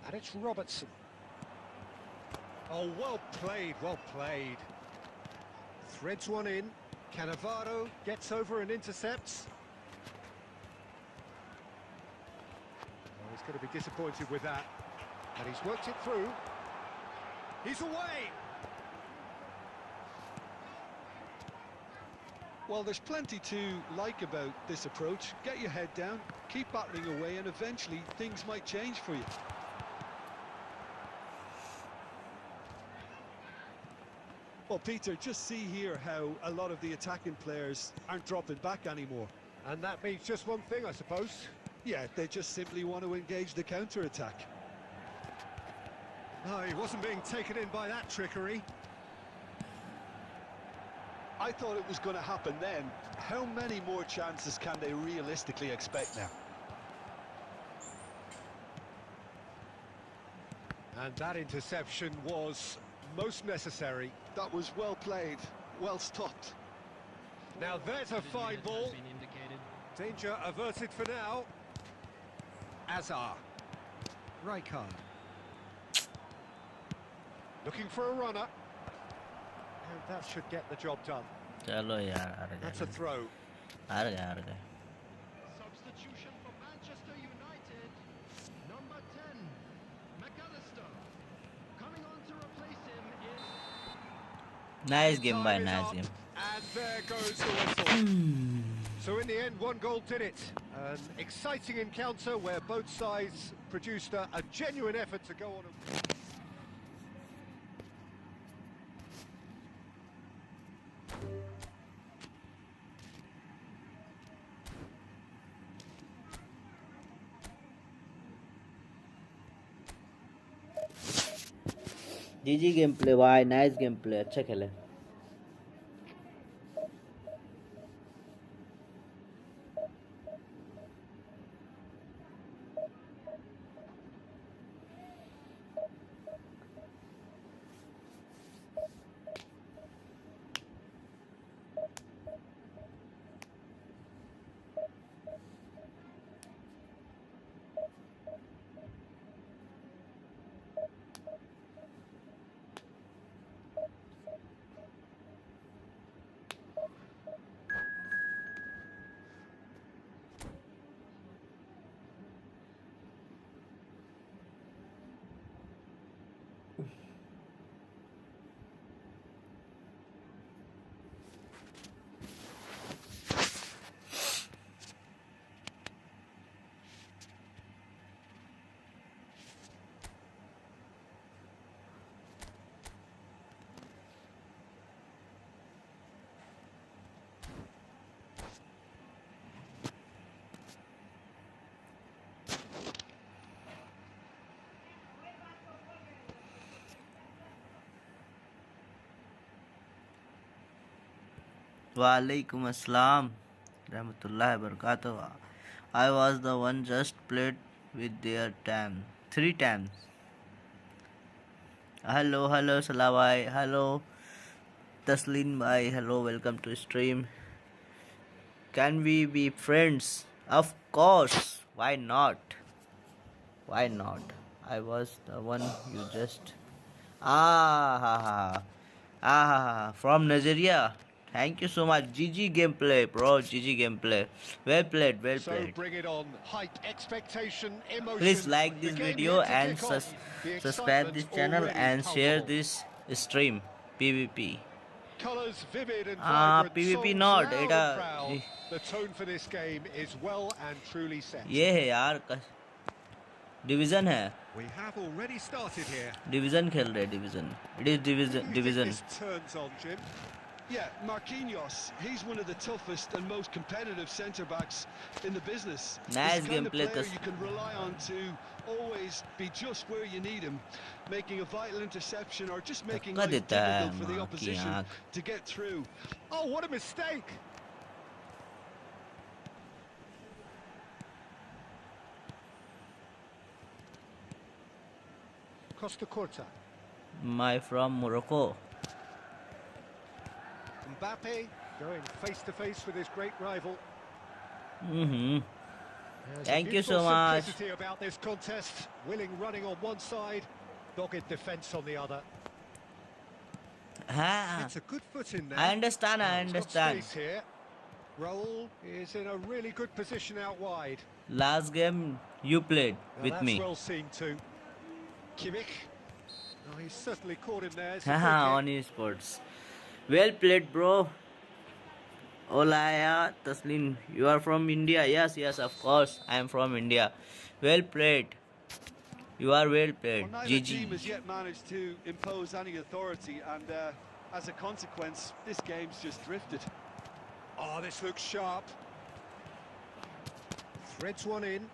And it's Robertson. Oh, well played, well played. Threads one in. Cannavaro gets over and intercepts. Oh, he's going to be disappointed with that. And he's worked it through. He's away! Well, there's plenty to like about this approach. Get your head down, keep battling away, and eventually things might change for you. Well, Peter, just see here how a lot of the attacking players aren't dropping back anymore. And that means just one thing, I suppose. Yeah, they just simply want to engage the counter-attack. No, he wasn't being taken in by that trickery. I thought it was going to happen then. How many more chances can they realistically expect now? And that interception was most necessary. That was well played, well stopped. Now there's a fine ball. Danger averted for now. Azar. Rijkaard. Looking for a runner. And that should get the job done. चलो यार हार That's a गए throw. हार गए हार गए। Substitution for Manchester United. Number 10, McAllister. Coming on to replace him is... nice game भाई, Time is nice up, game. and there goes the whistle. So in the end, one goal did it. An exciting encounter where both sides produced a genuine effort to go on. जीजी game play भाई, nice game play, अच्छा खेले। Walaikum assalam. Rahmatullahi barakatuh. I was the one just played with their time. 3 times. Hello, hello, Salawai. Hello, Taslin bhai. Hello, welcome to stream. Can we be friends? Of course. Why not? Why not? I was the one you just. Ah, ha, ha. Ah, ha, ha. From Nigeria. Thank you so much. GG gameplay, bro. GG gameplay. Well played, well So played. bring it on. Hype, expectation, emotion. Please like The this game video yet to and kick off. The subscribe excitement this channel already and share palpable. this stream. PvP. Colours vivid and Ah, vibrant. PvP Songs not. loud Eta and proud. The tone for this game is well and truly set. ये है यार division है. We have already started here. Division खेल रहे division. It is You division. think this turns on, Jim? Yeah, Marquinhos, he's one of the toughest and most competitive centre-backs in the business. Nice He's the kind of gameplay, player you can rely on to always be just where you need him, making a vital interception or just making धक्का life देता है difficult for the माँ की opposition आँख. to get through. Oh, what a mistake! Costa Corta. My from Morocco. Mbappe going face to face with his great rival. Mm-hmm. There's Thank a you so beautiful much. simplicity about this contest. Willing running on one side, dogged defence on the other. हाँ, It's a good foot in there. I understand. I He's got understand. space here. Raul is in a really good position out wide. Last game you played Now with that's me. well seen too. Kimmich. Oh, he's certainly caught him there. It's a Haha, free on esports. Well played, bro. Olaya Taslim, you are from India? Yes, yes, of course, I am from India. Well played. You are well played. Well, neither team GG. has yet managed to impose any authority, and as a consequence, this game's just drifted. kick. Oh, this looks sharp. Threads one in.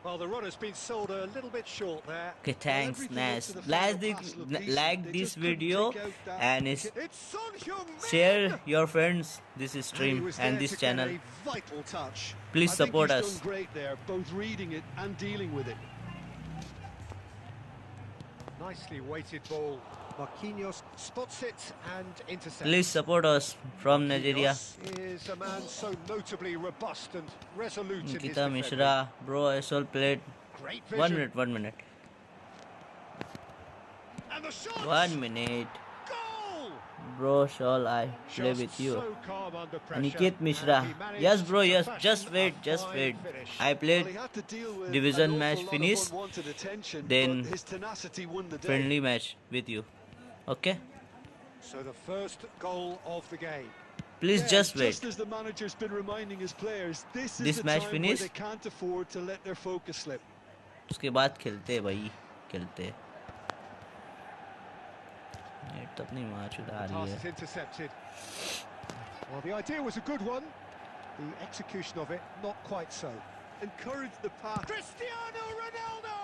Well, the runner's been sold a little bit short there. Okay, thanks, everything nice. up to the final Like pass looked decent. like They this just couldn't video take out that and kick. It's Son Heung-min! share your friends this And he stream was and there this to get channel. a vital touch. Please I think support he's us. done great there, both reading it and dealing with it. Nicely weighted ball. Marquinhos spots it and intercepts. Please support us from Nigeria. Marquinhos is a man so notably robust and resolute in his Nikita defending. Mishra, bro, I all played. Great 1 vision. 1 minute. And the shot! 1 minute. Goal! Bro, shall I play Just with you? so calm under pressure, Aniket and Mishra. he managed Yes, bro, to yes. fashion Just wait, a just fine wait. finish. I Well, played he had to deal with division an match awful lot finish, of unwanted attention, then but his tenacity won the day. friendly match with you. Okay? So the first goal of the game. Please Yeah, just wait. Just as the manager's been reminding his players, this is This the match time finish. where they can't afford to let their focus slip. उसके बाद खेलते हैं भाई, खेलते हैं. Net तो अपनी माँ चुदा रही Pass है. is intercepted. Well, the idea was a good one. The execution of it, not quite so. Encourage the pass. Cristiano Ronaldo!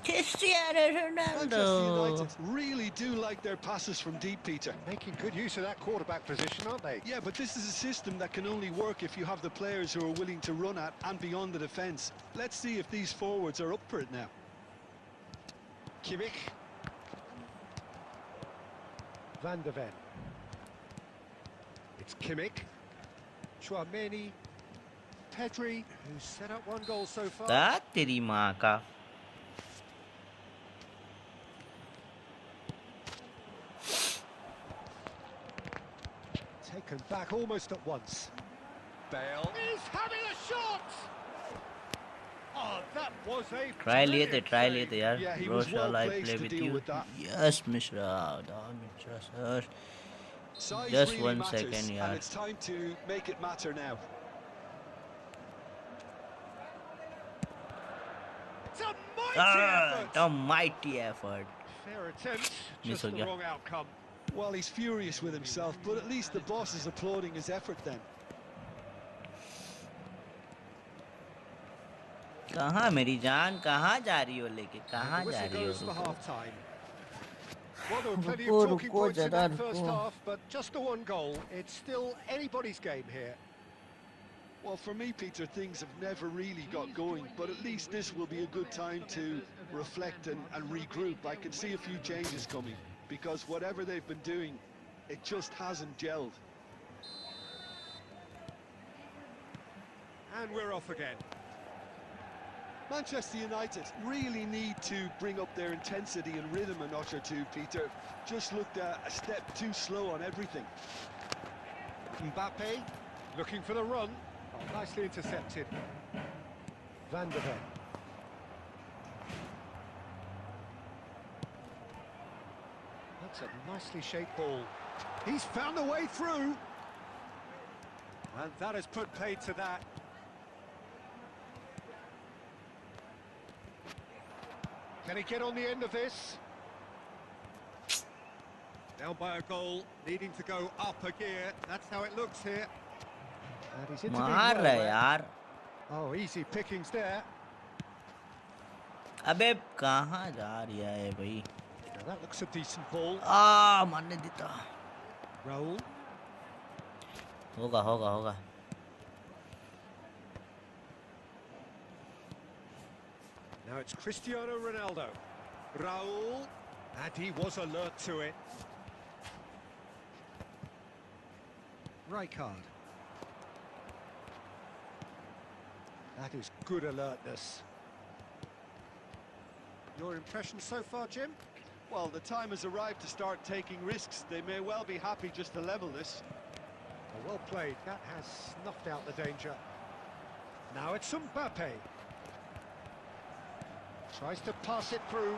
Cristiano Manchester Ronaldo. United really do like their passes from deep, Peter. Making good use of that quarterback position, aren't they? Yeah, but this is a system that can only work if you have the players who are willing to run at and beyond the defence. Let's see if these forwards are up for it now. Kimmich. Van der Ven. It's Kimmich. Chouameni. Pedri, who's set up one goal so far. ता तेरी माँ का. Taken back almost at once. Bale is having a shot! Oh, that was a Try brilliant लिए थे यार. Yeah, he Bro, was shall well I placed play to with deal you? with that. Yes, Mishra. Mishra, sir. Size Just really 1 matters, second, yeah. and it's time to make it matter now. It's a mighty effort! The mighty effort. Fair attempt, Miss just हो the गया. wrong outcome. Well, he's furious with himself, but at least the boss is applauding his effort then. कहाँ मेरी जान, कहाँ जा रही हो लेके, कहाँ The जा whistle रही हो goes for तुम? half-time. Well, there were plenty of रुको talking रुको points in जरा that first रुको. half, but just the one goal. It's still anybody's game here. Well, for me, Peter, things have never really got going, but at least this will be a good time to reflect and regroup. I can see a few changes coming, because whatever they've been doing, it just hasn't gelled. And we're off again. Manchester United really need to bring up their intensity and rhythm a notch or two, Peter. Just looked a step too slow on everything. Mbappe looking for the run. Oh, nicely intercepted. Van der Ven. That's a nicely shaped ball. He's found a way through. And that has put paid to that. Can he get on the end of this? Down by a goal, needing to go up a gear. That's how it looks here. And he's intervened मार well रहा है there. यार. Oh, easy pickings there. अबे कहाँ जा रहा है भाई? Now that looks a decent ball. मारने देता. Raul. होगा होगा होगा. Now it's Cristiano Ronaldo. Raul. And he was alert to it. Rijkaard. That is good alertness. Your impression so far, Jim? Well, the time has arrived to start taking risks. They may well be happy just to level this. Oh, well played. That has snuffed out the danger. Now it's Mbappe. Tries to pass it through.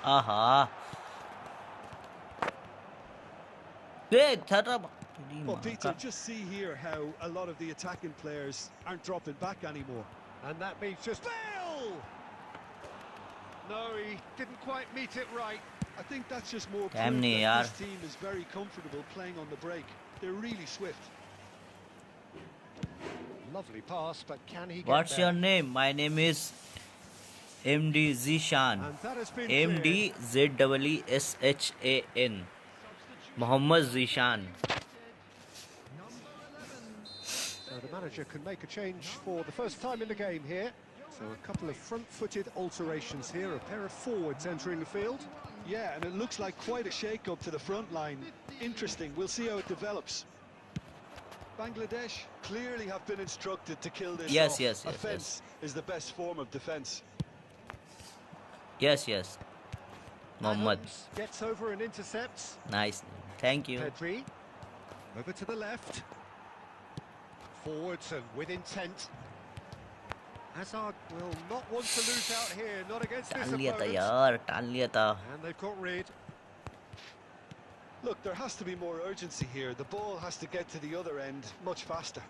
आहा. बे थरा. Well, Peter, just see here how a lot of the attacking players aren't dropping back anymore. And that means just Bale! No, he didn't quite meet it right. I think that's just more proof Damn nahi that yaar. this team is very comfortable playing on the break. They're really swift. Lovely pass, but can he get What's there? your name? My name is MD Zishan. And that has been cleared. MD ZEESHAN. Mohammad Zishan. So the manager can make a change for the first time in the game here. So a couple of front-footed alterations here, a pair of forwards entering the field. Yeah, and it looks like quite a shake-up to the front line. Interesting. We'll see how it develops. Bangladesh clearly have been instructed to kill this Yes, off. yes, yes, Offence is the best form of defence. Yes, yes. Mohammad. Adams gets over and intercepts. Nice. Thank you. Pedri, over to the left. Forwards and with intent. Hazard will not want to lose out here, not against this टाल लिया था opponent. यार, टाल लिया था. And they've got rid. Look, there has to be more urgency here. The ball has to get to the other end much faster.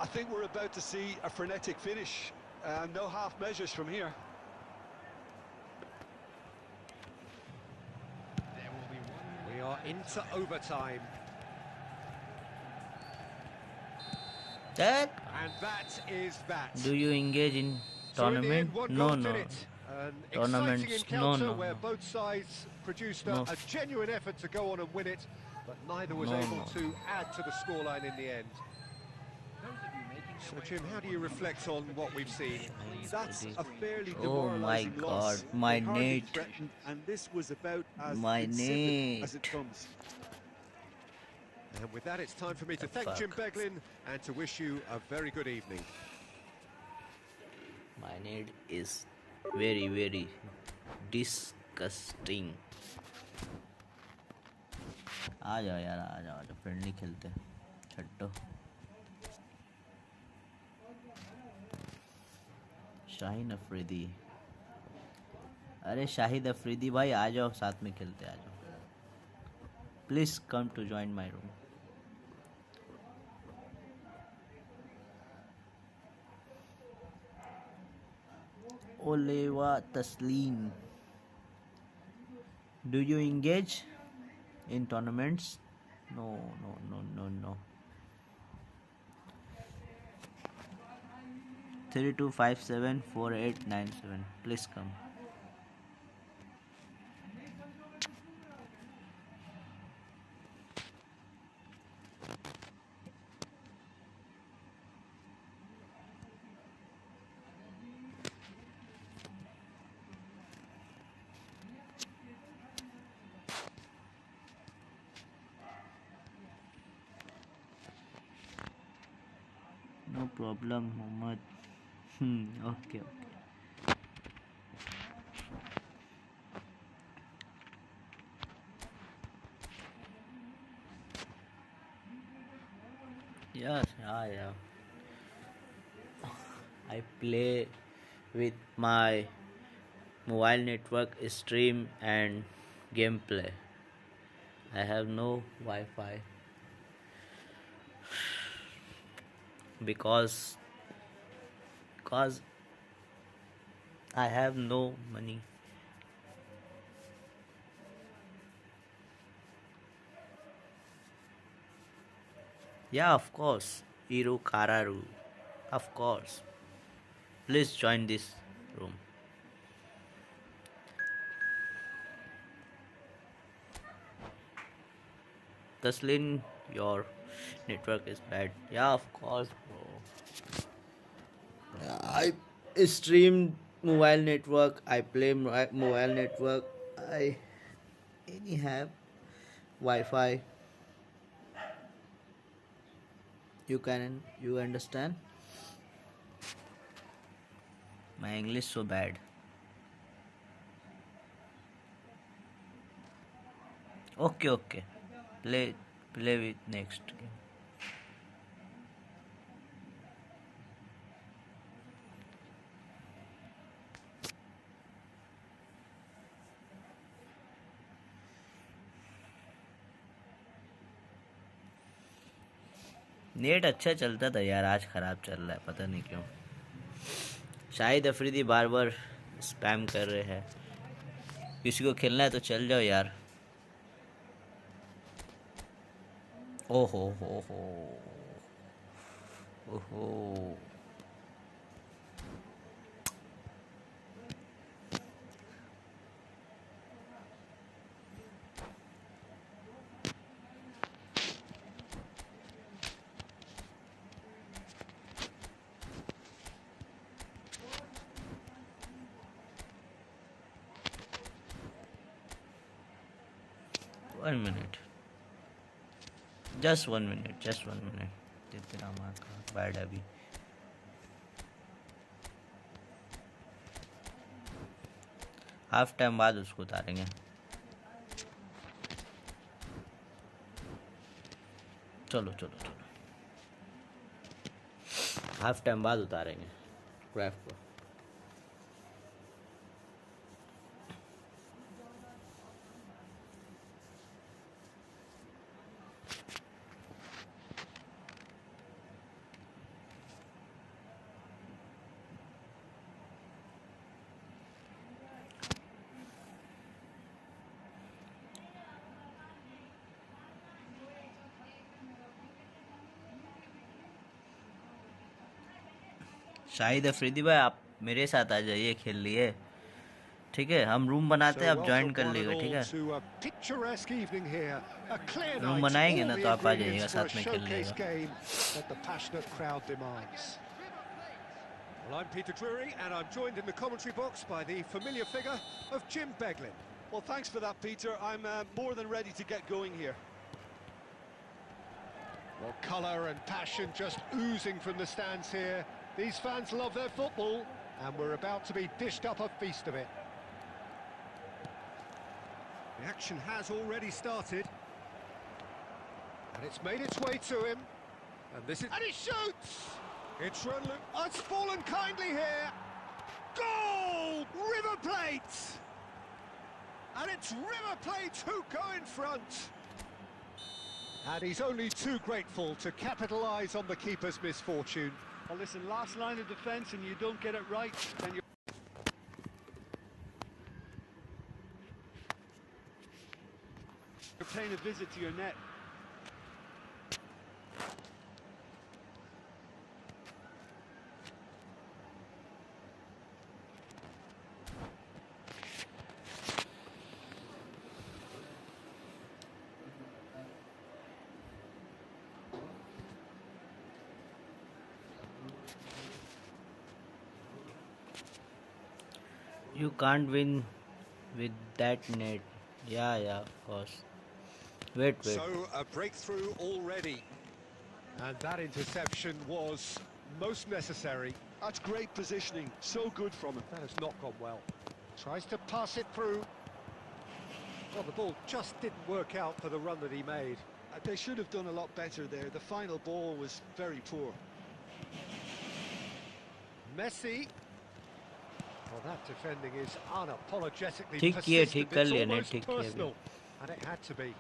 I think we're about to see a frenetic finish. No half measures from here. We are into overtime. That? And that is that. Do you engage in So in the tournament? end, one No, goal no. did it. An Tournaments, exciting no, encounter no, where no. both sides produced No. a genuine effort to go on and win it, but neither was No, able no. to add to the scoreline in the end. So Jim, how do you reflect on what we've seen? That's a fairly Oh my demoralising God, loss. my They hardly net. threatened, and this was about as My insipid as net. it comes. And with that, it's time for me to The thank Jim fuck? Beglin and to wish you a very good evening. My need is very, very disgusting. आ जाओ यार, आ जाओ, friendly खेलते हैं. छट्टो. शाहीन अफरीदी. अरे शाहिद अफरीदी भाई आ जाओ, साथ में खेलते, आ जाओ. Please come to join my room. Olewa Taslim. Do you engage in tournaments? No, no, no, no, no. 32574897. Please come. No problem, Mohammed. Okay. Yes, yeah. I play with my mobile network stream and gameplay. I have no Wi-Fi because because I have no money. Yeah, of course. Iru Kararu. Of course. Please join this room. Taslin, your network is bad. Yeah, of course, bro. I stream mobile network. I play mobile network. I any have Wi-Fi. You understand? My English so bad. Okay. Play with next game. Net अच्छा चलता था यार, आज ख़राब चल रहा है, पता नहीं क्यों। शाहिद अफरीदी बार बार स्पैम कर रहे हैं। किसी को खेलना है तो चल जाओ यार। ओहो ओहो 1 minute. Just 1 minute. तेरा माँ का बैड अभी। हाफ टाइम बाद उसको उतारेंगे। चलो हाफ टाइम बाद उतारेंगे क्राफ्ट को। शाहिद अफरीदी भाई, आप मेरे साथ आ जाइए, खेल लिए, ठीक है? हम रूम बनाते हैं, आप ज्वाइन कर लीजिए, ठीक है? रूम बनाएंगे ना तो आप आ जाइएगा, साथ में खेल लेगा। Well, I'm Peter Drury, and I'm joined in the commentary box by the familiar figure of Jim Beglin. Well, thanks for that, Peter. I'm more than ready to get going here. Well, colour and passion just oozing from the stands here. These fans love their football, and we're about to be dished up a feast of it. The action has already started, and it's made its way to him. And he shoots! It's run. Oh, it's fallen kindly here. Goal! River Plate! And it's River Plate who go in front. And he's only too grateful to capitalise on the keeper's misfortune. Well, listen, last line of defence and you don't get it right, then you're paying a visit to your net. You can't win with that net. Yeah, of course. Wait. So a breakthrough already. And that interception was most necessary. That's great positioning, so good from him. That has not gone well. Tries to pass it through. Well, the ball just didn't work out for the run that he made. They should have done a lot better there. The final ball was very poor. Messi. Well, that defending is unapologetically ठीक किए, persistent. ठीक कर It's लिया ने, almost ठीक किया personal, and it had to be.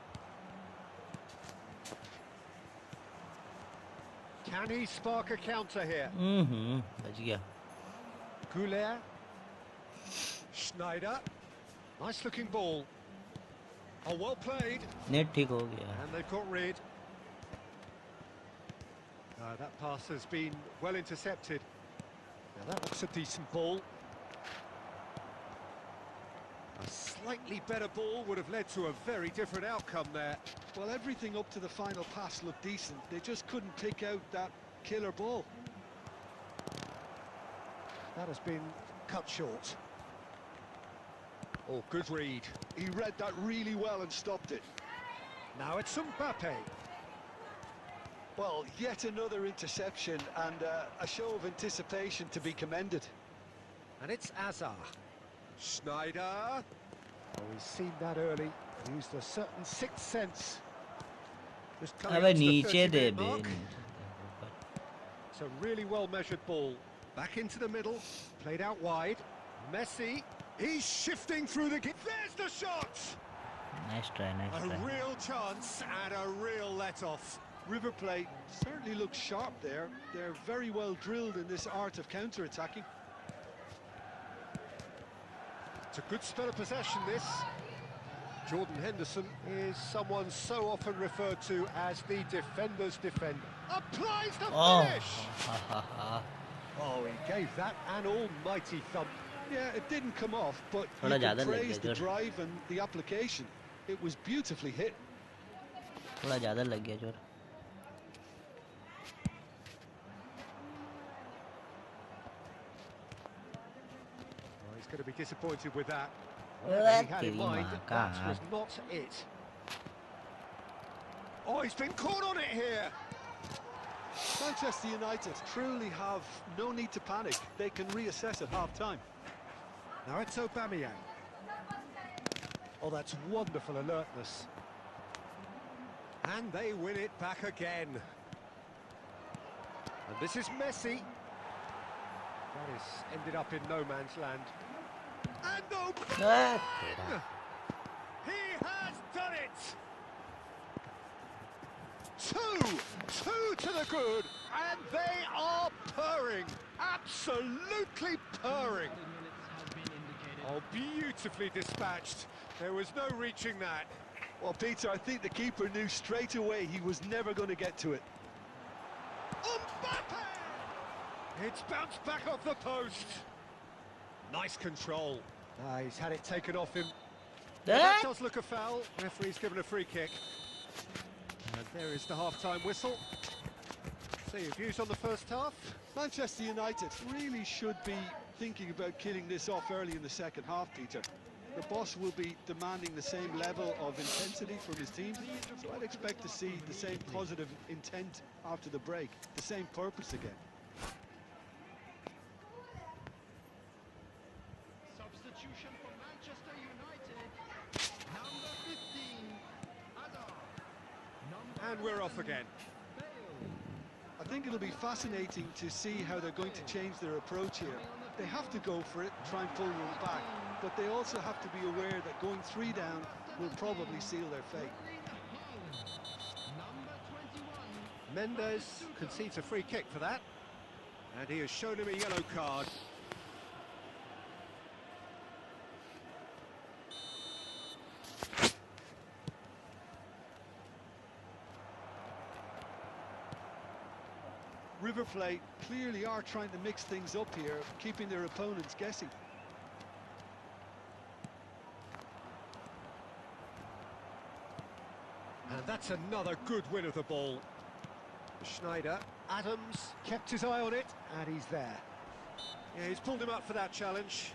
Can he spark a counter here? बच गया. Goulet. Schneider. Nice looking ball. Oh, well played. Net ठीक हो गया. And they've got rid. That pass has been well intercepted. Now that looks a decent ball. A slightly better ball would have led to a very different outcome there. Well, everything up to the final pass looked decent. They just couldn't pick out that killer ball. That has been cut short. Oh, good read. He read that really well and stopped it. Now it's Mbappe. Well, yet another interception and a show of anticipation to be commended. And it's Azar. Schneider. Oh, he's seen that early. Used a certain sixth sense. Just coming अबे up to the नीचे 30-minute they bay. mark. It's a really well-measured ball. Back into the middle. Played out wide. Messi. He's shifting through the... There's the shot! Nice try. A real chance and a real let-off. River Plate certainly looks sharp there. They're very well drilled in this art of counter-attacking. It's a good spell of possession, this. Jordan Henderson is someone so often referred to as the defender's defender. Applies the finish! Oh, he gave that an almighty thump. Yeah, it didn't come off, but you थोड़ा can ज़्यादा लग praise गया the जोर. drive and the application. It was beautifully hit. थोड़ा ज़्यादा लग गया जोर. Oh, he's going to be disappointed with that. Well, Whatever he had in तेरी mind, माँ that का. was not it. Oh, he's been caught on it here. Manchester United truly have no need to panic. They can reassess at half-time. Now it's Aubameyang. Oh, that's wonderful alertness. And they win it back again. And this is Messi. That has ended up in no man's land. And Aubameyang! He has done it! Two to the good, and they are purring, absolutely purring. Oh, beautifully dispatched. There was no reaching that. Well, Peter, I think the keeper knew straight away he was never going to get to it. Mbappe! It's bounced back off the post. Nice control. He's had it taken off him. That does look a foul. Referee's given a free kick. And there is the half-time whistle. So your views on the first half? Manchester United really should be thinking about killing this off early in the second half, Peter. The boss will be demanding the same level of intensity from his team, so I'd expect to see the same positive intent after the break, the same purpose again. Substitution for Manchester United. Number 15, Hazard. And we're off again. I think it'll be fascinating to see how they're going to change their approach here. They have to go for it, try and pull one back, but they also have to be aware that going 3 down will probably seal their fate. Mendes concedes a free kick for that, and he has shown him a yellow card. River Plate clearly are trying to mix things up here, keeping their opponents guessing. And that's another good win of the ball. Schneider, Adams kept his eye on it, and he's there. Yeah, he's pulled him up for that challenge.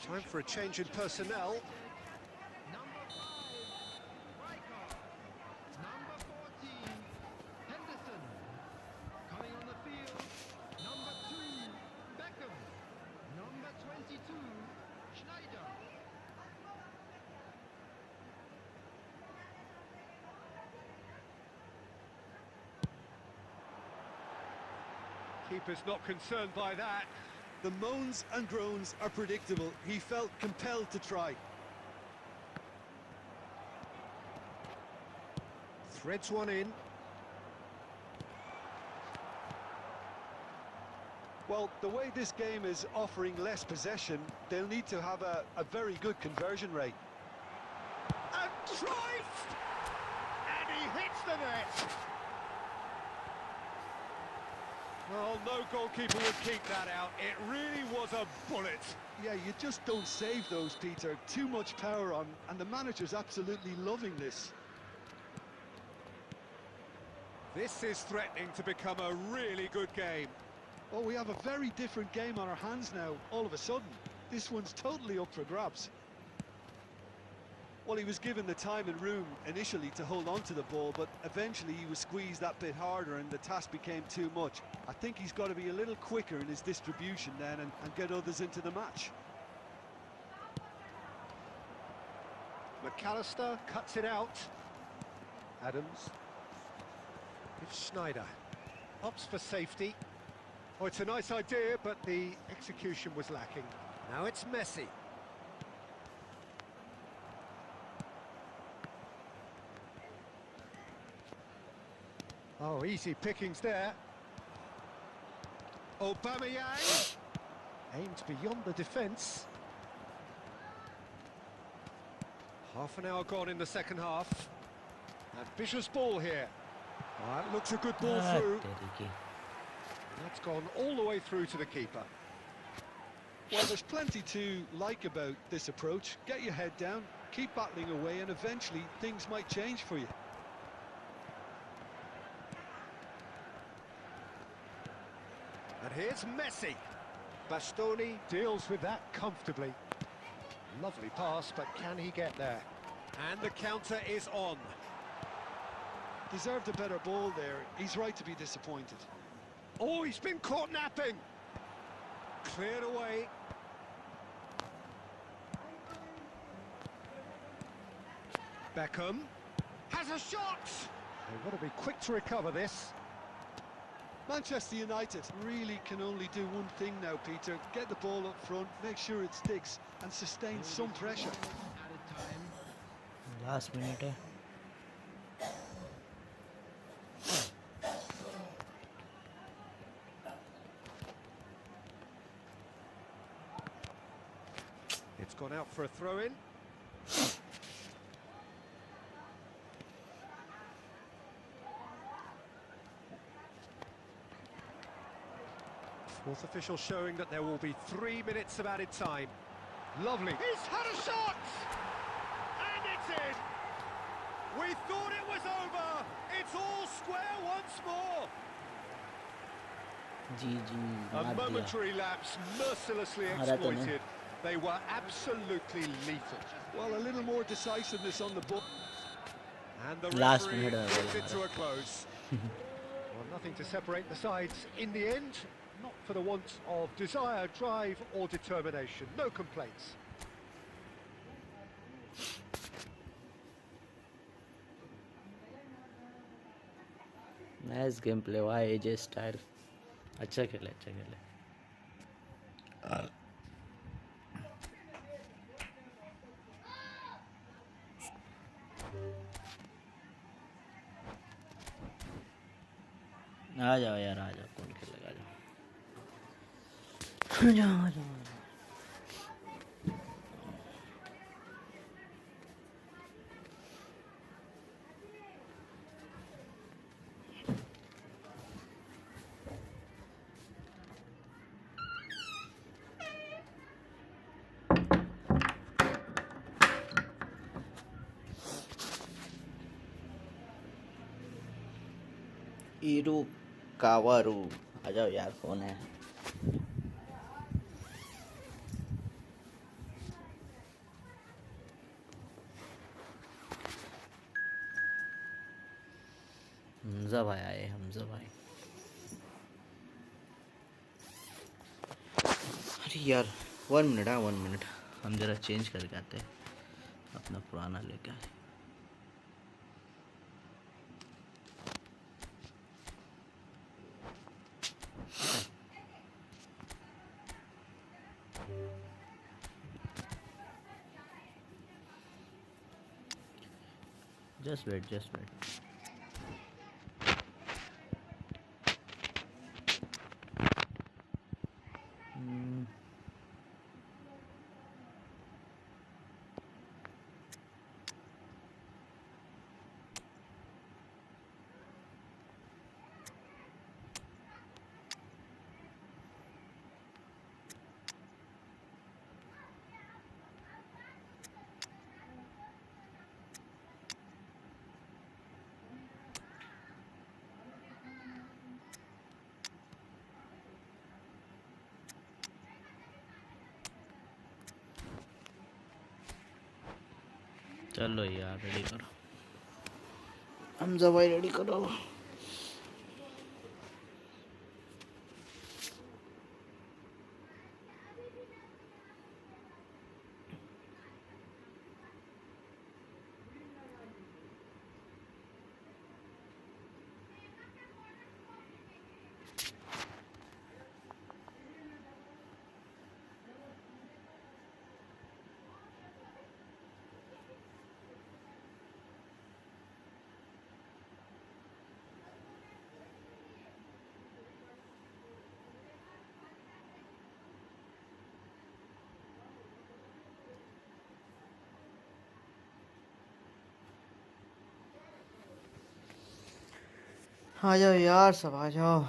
Time for a change in personnel. Number 5, Riker. Number 14, Henderson. Coming on the field, number 2, Beckham. Number 22, Schneider. Keeper's not concerned by that. The moans and groans are predictable. He felt compelled to try. Threads one in. Well, the way this game is offering less possession, they'll need to have a very good conversion rate. And tries! And he hits the net! Well, no goalkeeper would keep that out. It really was a bullet. Yeah, you just don't save those, Peter. Too much power on, and the manager's absolutely loving this. This is threatening to become a really good game. Oh, we have a very different game on our hands now, all of a sudden. This one's totally up for grabs. Well, he was given the time and room initially to hold on to the ball, but eventually he was squeezed that bit harder and the task became too much. I think he's got to be a little quicker in his distribution then and get others into the match. McAllister cuts it out. Adams. It's Schneider. Opts for safety. Oh, it's a nice idea, but the execution was lacking. Now it's Messi. Oh, easy pickings there. Aubameyang aimed beyond the defence. Half an hour gone in the second half. Ambitious ball here. Oh, that looks a good ball through. That's gone all the way through to the keeper. Well, there's plenty to like about this approach. Get your head down, keep battling away, and eventually things might change for you. And here's Messi. Bastoni deals with that comfortably. Lovely pass, but can he get there? And the counter is on. Deserved a better ball there. He's right to be disappointed. Oh, he's been caught napping. Cleared away. Beckham has a shot. They've got to be quick to recover this. Manchester United really can only do one thing now, Peter. Get the ball up front, make sure it sticks, and sustain some pressure. Added time. Last minute है. It's gone out for a throw-in. Fourth official showing that there will be 3 minutes of added time. Lovely. He's had a shot! And it's in! We thought it was over! It's all square once more! A momentary lapse, mercilessly exploited. They were absolutely lethal. Well, a little more decisiveness on the ball. And the Last referee minute brings it to a close. Well, nothing to separate the sides in the end. Not for the want of desire, drive or determination. No complaints. Nice gameplay. Why AJ style? अच्छा खेले. आ जाओ यार, आ जाओ. कौन खेलेगा? आ जाओ. ईरू कावारू, आ जाओ यार. कौन है? हमजा भाई आए, हमजा भाई। अरे यार 1 मिनट, हाँ 1 मिनट, हम ज़रा चेंज करके आते हैं, अपना पुराना लेके आए। Just wait, just wait. चलो यार रेडी करो, हमजा भाई रेडी करो। आ जाओ यार, सब आ जाओ।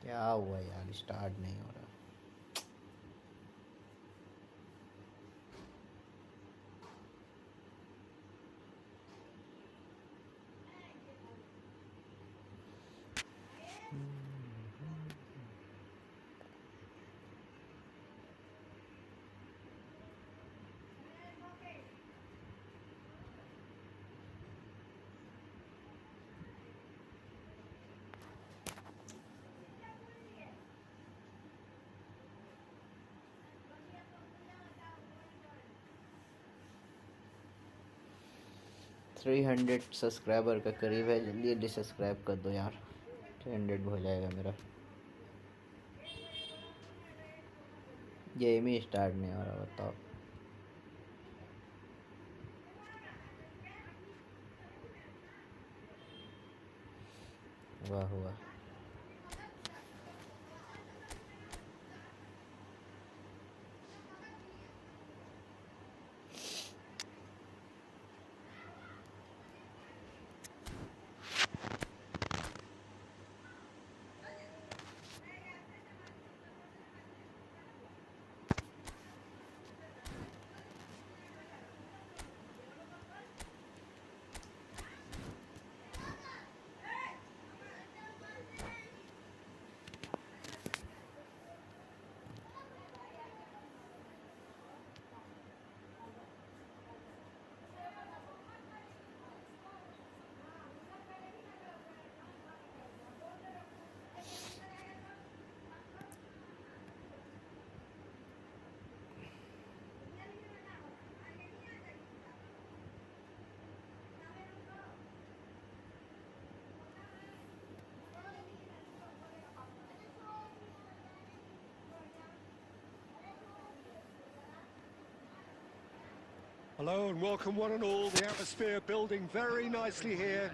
क्या हुआ यार, स्टार्ट नहीं हो रहा। थ्री 300 सब्सक्राइबर का करीब है, जल्दी जल्दी सब्सक्राइब कर दो यार, 300 हो जाएगा मेरा। गेम ही स्टार्ट नहीं हो रहा, बताओ। वाह हुआ। Hello and welcome one and all. The atmosphere building very nicely here.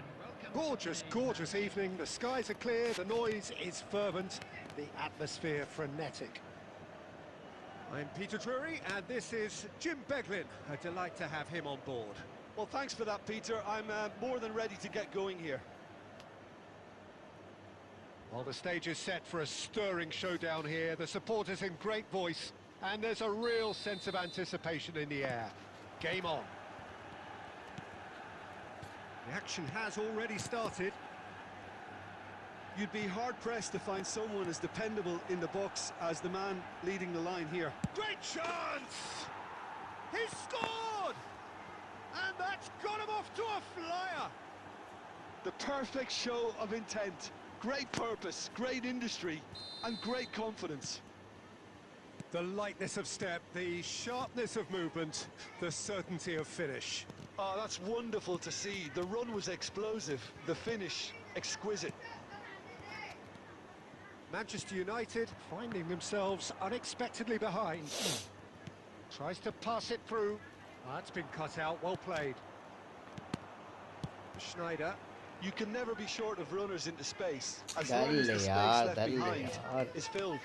Gorgeous, gorgeous evening. The skies are clear, the noise is fervent, the atmosphere frenetic. I'm Peter Drury and this is Jim Beglin. A delight to have him on board. Well, thanks for that, Peter. I'm more than ready to get going here. Well, the stage is set for a stirring showdown here. The supporters in great voice, and there's a real sense of anticipation in the air. Game on. The action has already started. You'd be hard-pressed to find someone as dependable in the box as the man leading the line here. Great chance! He's scored! And that's got him off to a flyer! The perfect show of intent. Great purpose, great industry, and great confidence. The lightness of step, the sharpness of movement, the certainty of finish. Oh, that's wonderful to see. The run was explosive, the finish exquisite. Manchester United finding themselves unexpectedly behind. Tries to pass it through. That's been cut out, well played. Schneider. You can never be short of runners into space, as long as the space left behind is filled.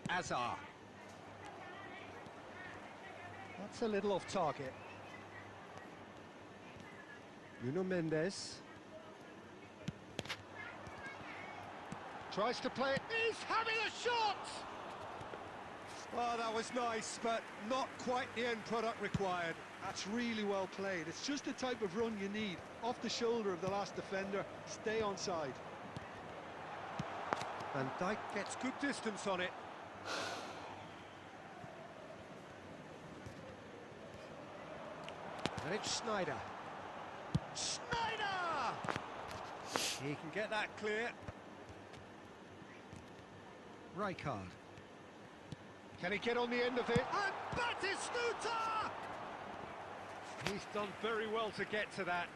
Azar. That's a little off target. Nuno Mendes. Tries to play it. He's having a shot! Oh, that was nice, but not quite the end product required. That's really well played. It's just the type of run you need. Off the shoulder of the last defender, stay onside. Van Dijk gets good distance on it. And it's Schneider. Schneider! He can get that clear. Rijkaard. Can he get on the end of it? And Batistuta! He's done very well to get to that.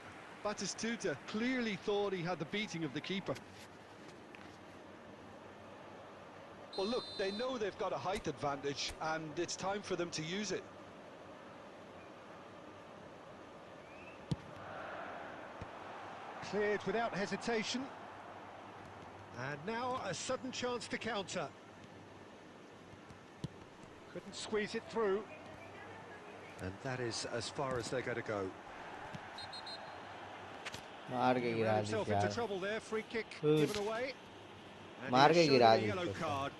Batistuta clearly thought he had the beating of the keeper. Well, look, they know they've got a height advantage, and it's time for them to use it. Cleared without hesitation. And now a sudden chance to counter. Couldn't squeeze it through. And that is as far as they're going to go. मार के गिरा दी Himself into यार trouble there. Free kick Good. given away. And मार he's के shown गिरा a the yellow उसको। card.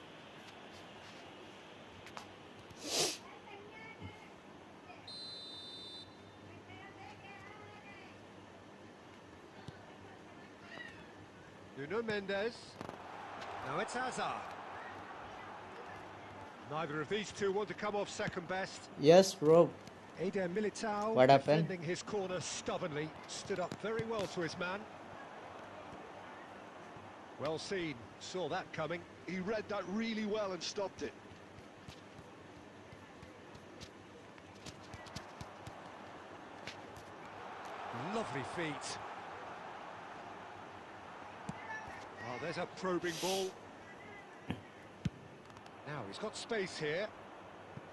Nuno Mendes. Now it's Hazard. Neither of these two want to come off second best. Yes bro. Eder Militao What happened? defending his corner stubbornly, stood up very well to his man. Well seen, saw that coming. He read that really well and stopped it. Lovely feet. Oh, there's a probing ball. Now he's got space here.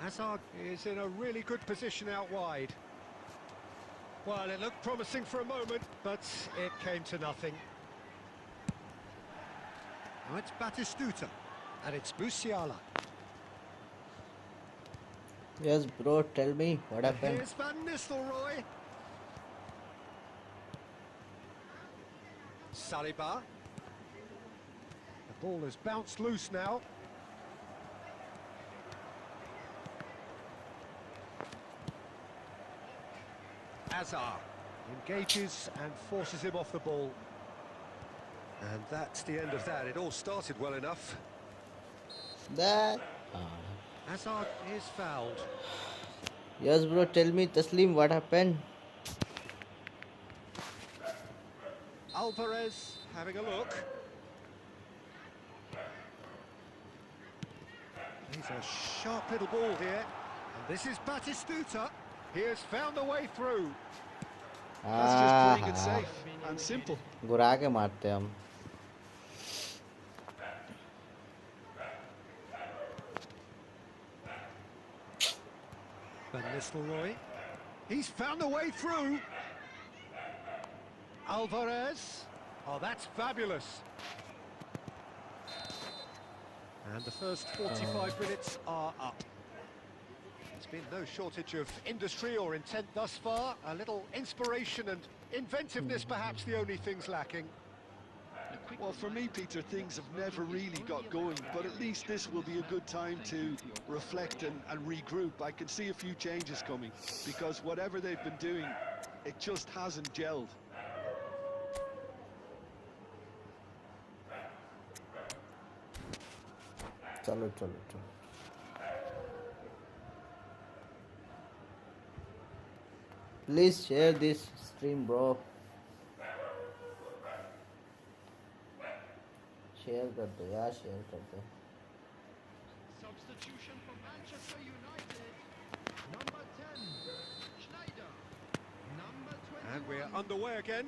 Hazard is in a really good position out wide. Well, it looked promising for a moment, but it came to nothing. Now it's Batistuta, and it's Musiala. Yes bro, tell me what happened. Here's Van Nistelrooy. Saliba. The ball has bounced loose now. Hazard engages and forces him off the ball. And that's the end of that. It all started well enough. That Hazard is fouled. yes bro, tell me Taslim what happened. Alvarez having a look. He's a sharp little ball here. And this is Batistuta. He has found a way through. That's just playing it safe and simple. घुरा के मारते हम। Nistelrooy. He's found a way through. Alvarez. Oh, that's fabulous. And the first 45 minutes are up. There's been no shortage of industry or intent thus far. A little inspiration and inventiveness, perhaps the only things lacking. Well, for me, Peter, things have never really got going, but at least this will be a good time to reflect and regroup. I can see a few changes coming, because whatever they've been doing, it just hasn't gelled. चलो चलो चलो Please share this stream, bro. Share कर दो यार, share कर दो. Substitution for Manchester United. Number 10, Schneider. Number 20. And we're underway again.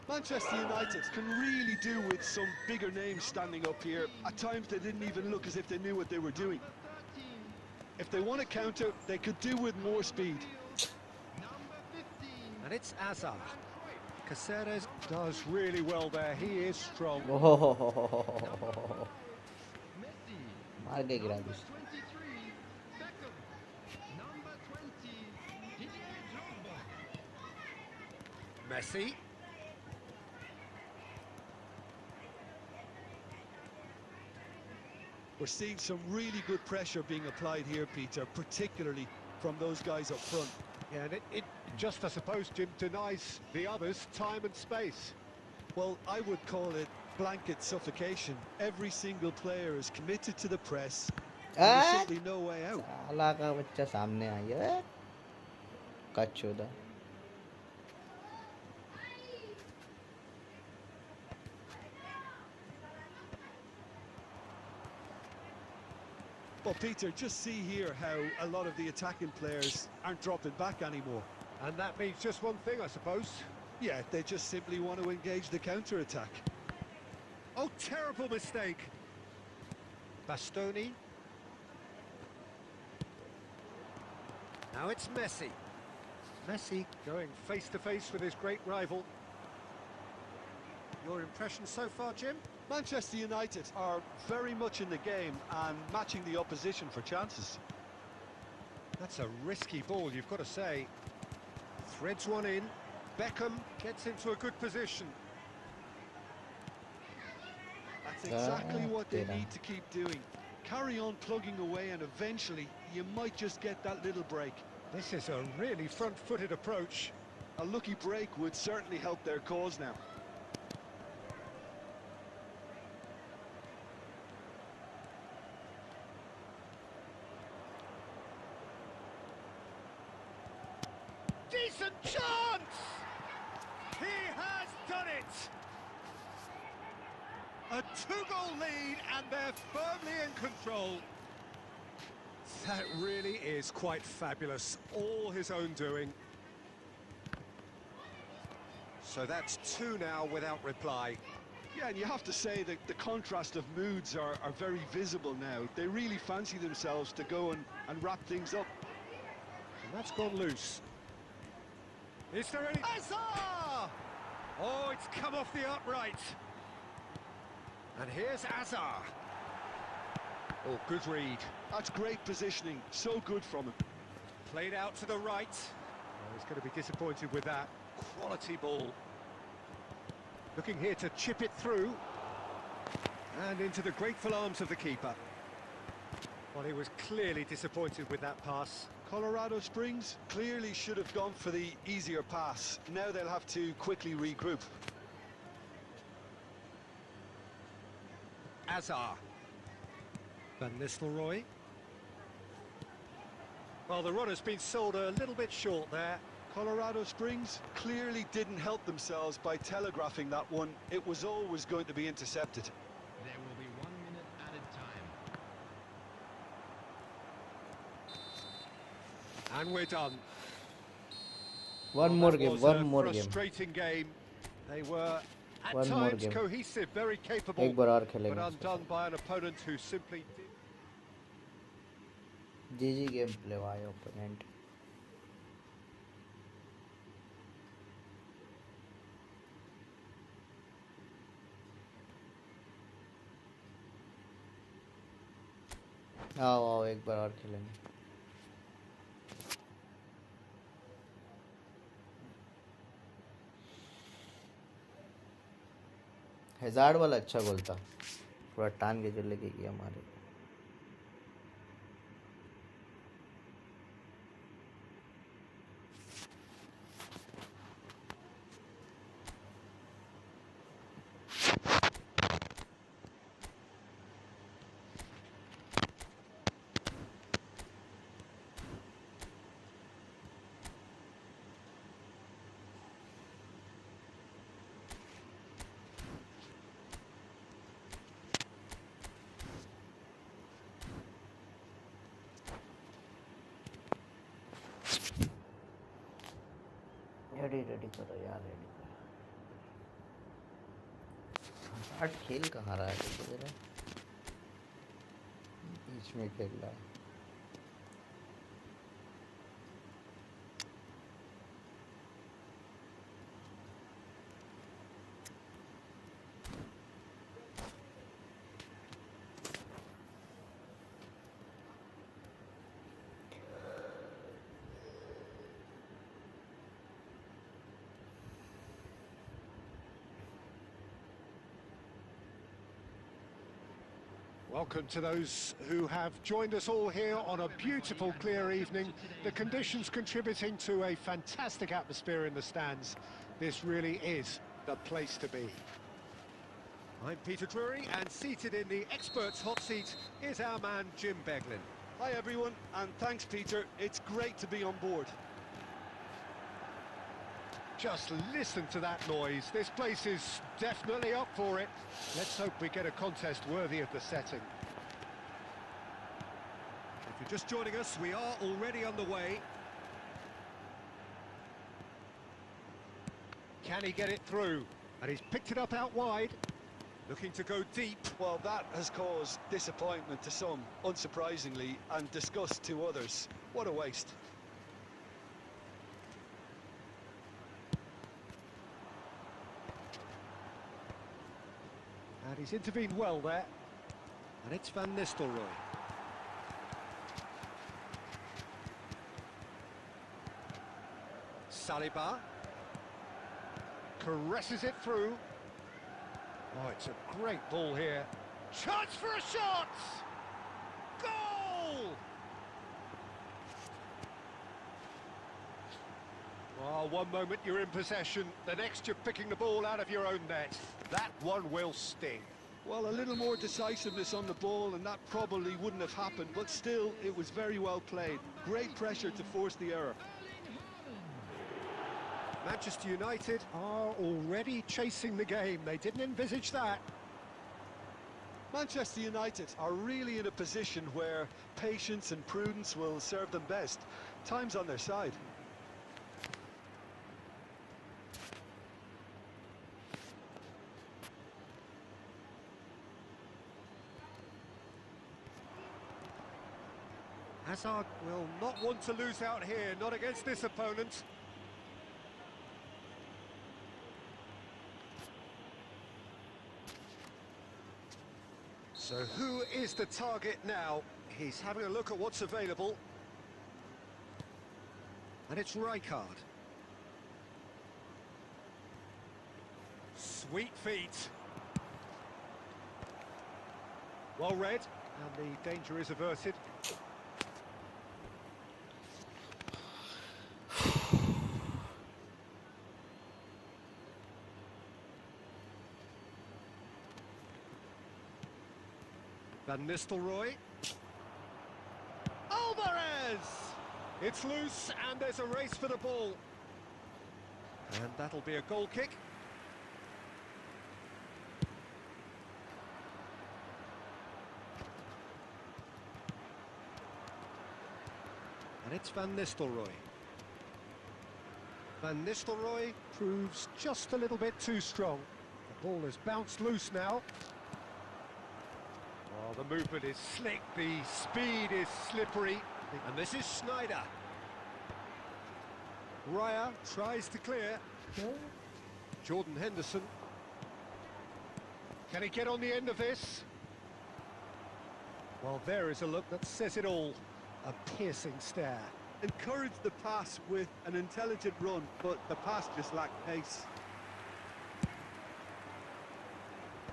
Manchester United can really do with some bigger names standing up here. At times they didn't even look as if they knew what they were doing. If they want to counter, they could do with more speed. And it's Azar. Caceres does really well there. He is strong. मार के गिरा दी. Messi. We're seeing some really good pressure being applied here, Peter, particularly from those guys up front. Yeah, and it just, I suppose, Jim, denies the others time and space. Well, I would call it blanket suffocation. Every single player is committed to the press. There's simply no way out. साला का बच्चा सामने आ गया. कच्चोदा. Well, Peter, just see here how a lot of the attacking players aren't dropping back anymore. And that means just one thing, I suppose. Yeah, they just simply want to engage the counter-attack. Oh, terrible mistake. Bastoni. Now it's Messi. Messi going face-to-face with his great rival. Your impression so far, Jim? Manchester United are very much in the game and matching the opposition for chances. That's a risky ball, you've got to say. Threads one in. Beckham gets into a good position. That's exactly what they need to keep doing. Carry on plugging away and eventually you might just get that little break. This is a really front-footed approach. A lucky break would certainly help their cause now. Decent chance! He has done it! A two-goal lead and they're firmly in control. That really is quite fabulous. All his own doing. So that's two now without reply. Yeah, and you have to say that the contrast of moods are very visible now. They really fancy themselves to go and wrap things up. And that's gone loose. Is there any... Azar! Oh, it's come off the upright. And here's Azar. Oh, good read. That's great positioning. So good from him. Played out to the right. Oh, he's going to be disappointed with that. Quality ball. Looking here to chip it through. And into the grateful arms of the keeper. Well, he was clearly disappointed with that pass. Colorado Springs clearly should have gone for the easier pass. Now they'll have to quickly regroup. Azar. Van Nistelrooy. Well, the run has been sold a little bit short there. Colorado Springs clearly didn't help themselves by telegraphing that one. It was always going to be intercepted. There will be 1 minute added time. And we're done. One Well, more that game, was one a more game. frustrating game. They were at One more times game. cohesive, very capable, एक बार और but खेलेंगे. undone by an opponent who simply did. GG gameplay by opponent. आओ आओ एक बार और खेलेंगे। Hazard वाला अच्छा गोल था, थोड़ा टान के जो लेके गया हमारे। रेडी करो यार, रेडी करो। हजार्ड खेल कहाँ रहा है, देखो जरा, बीच में खेल रहा है। Welcome to those who have joined us all here on a beautiful, clear evening. The conditions contributing to a fantastic atmosphere in the stands. This really is the place to be. I'm Peter Drury, and seated in the experts' hot seat is our man Jim Beglin. Hi everyone, and thanks Peter, it's great to be on board. Just listen to that noise. This place is definitely up for it. Let's hope we get a contest worthy of the setting. If you're just joining us, we are already underway. Can he get it through? And he's picked it up out wide. Looking to go deep. Well, that has caused disappointment to some, unsurprisingly, and disgust to others. What a waste. And he's intervened well there. And it's Van Nistelrooy. Saliba. Caresses it through. Oh, it's a great ball here. Chance for a shot! Goal! Well, one moment you're in possession, the next you're picking the ball out of your own net. That one will sting. Well, a little more decisiveness on the ball and that probably wouldn't have happened, but still, it was very well played. Great pressure to force the error. Manchester United are already chasing the game. They didn't envisage that. Manchester United are really in a position where patience and prudence will serve them best. Time's on their side. Hazard will not want to lose out here, not against this opponent. So who is the target now? He's having a look at what's available. And it's Rijkaard. Sweet feet. Well read, and the danger is averted. Van Nistelrooy. Alvarez! It's loose, and there's a race for the ball. And that'll be a goal kick. And it's Van Nistelrooy. Van Nistelrooy proves just a little bit too strong. The ball has bounced loose now. Oh, the movement is slick, the speed is slippery. And this is Schneider. Raya tries to clear. Jordan Henderson. Can he get on the end of this? Well, there is a look that says it all. A piercing stare. Encouraged the pass with an intelligent run, but the pass just lacked pace.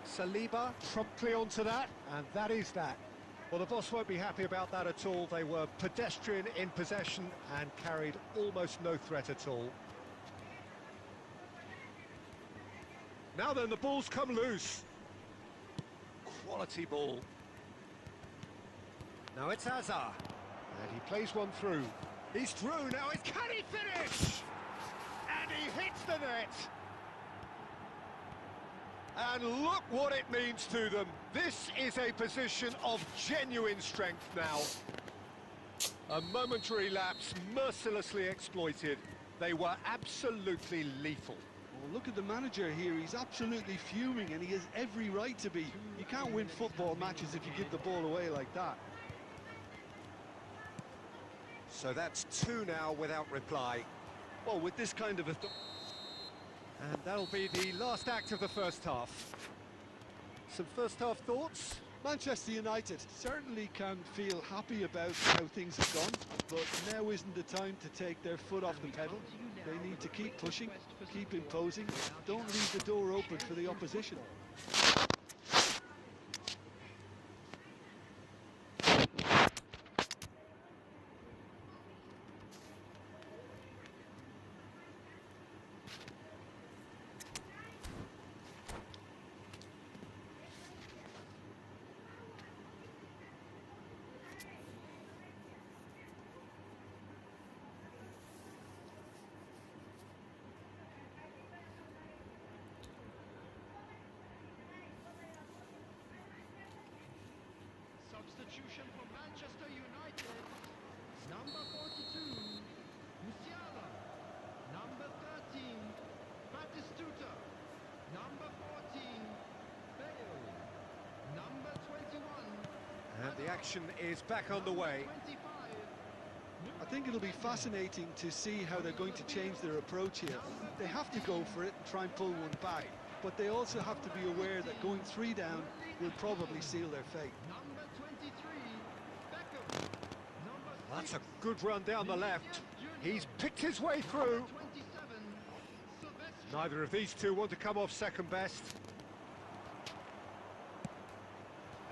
Saliba promptly onto that, and that is that. Well, the boss won't be happy about that at all. They were pedestrian in possession and carried almost no threat at all. Now then, the ball's come loose. Quality ball. Now it's Hazard. And he plays one through. He's through now. Can he finish? And he hits the net. And look what it means to them. This is a position of genuine strength now. A momentary lapse mercilessly exploited. They were absolutely lethal. Well, look at the manager here. He's absolutely fuming, and he has every right to be. You can't win football matches if you give the ball away like that. So that's 2 now without reply. Well, with this kind of a... And that'll be the last act of the first half. Some first half thoughts? Manchester United certainly can feel happy about how things have gone, but now isn't the time to take their foot off the pedal. They need to keep pushing, keep imposing, don't leave the door open for the opposition. Substitution for Manchester United. Number 42, Musiala. Number 13, Batistuta. Number 14, Bale. Number 21. And the action is back on the way. 25. I think it'll be fascinating to see how they're going to change their approach here. They have to go for it and try and pull one back, but they also have to be aware that going 3 down will probably seal their fate. Number 23, Beckham. Number That's a good run down the left. He's picked his way through. 27, Silvestri. Neither of these two want to come off second best.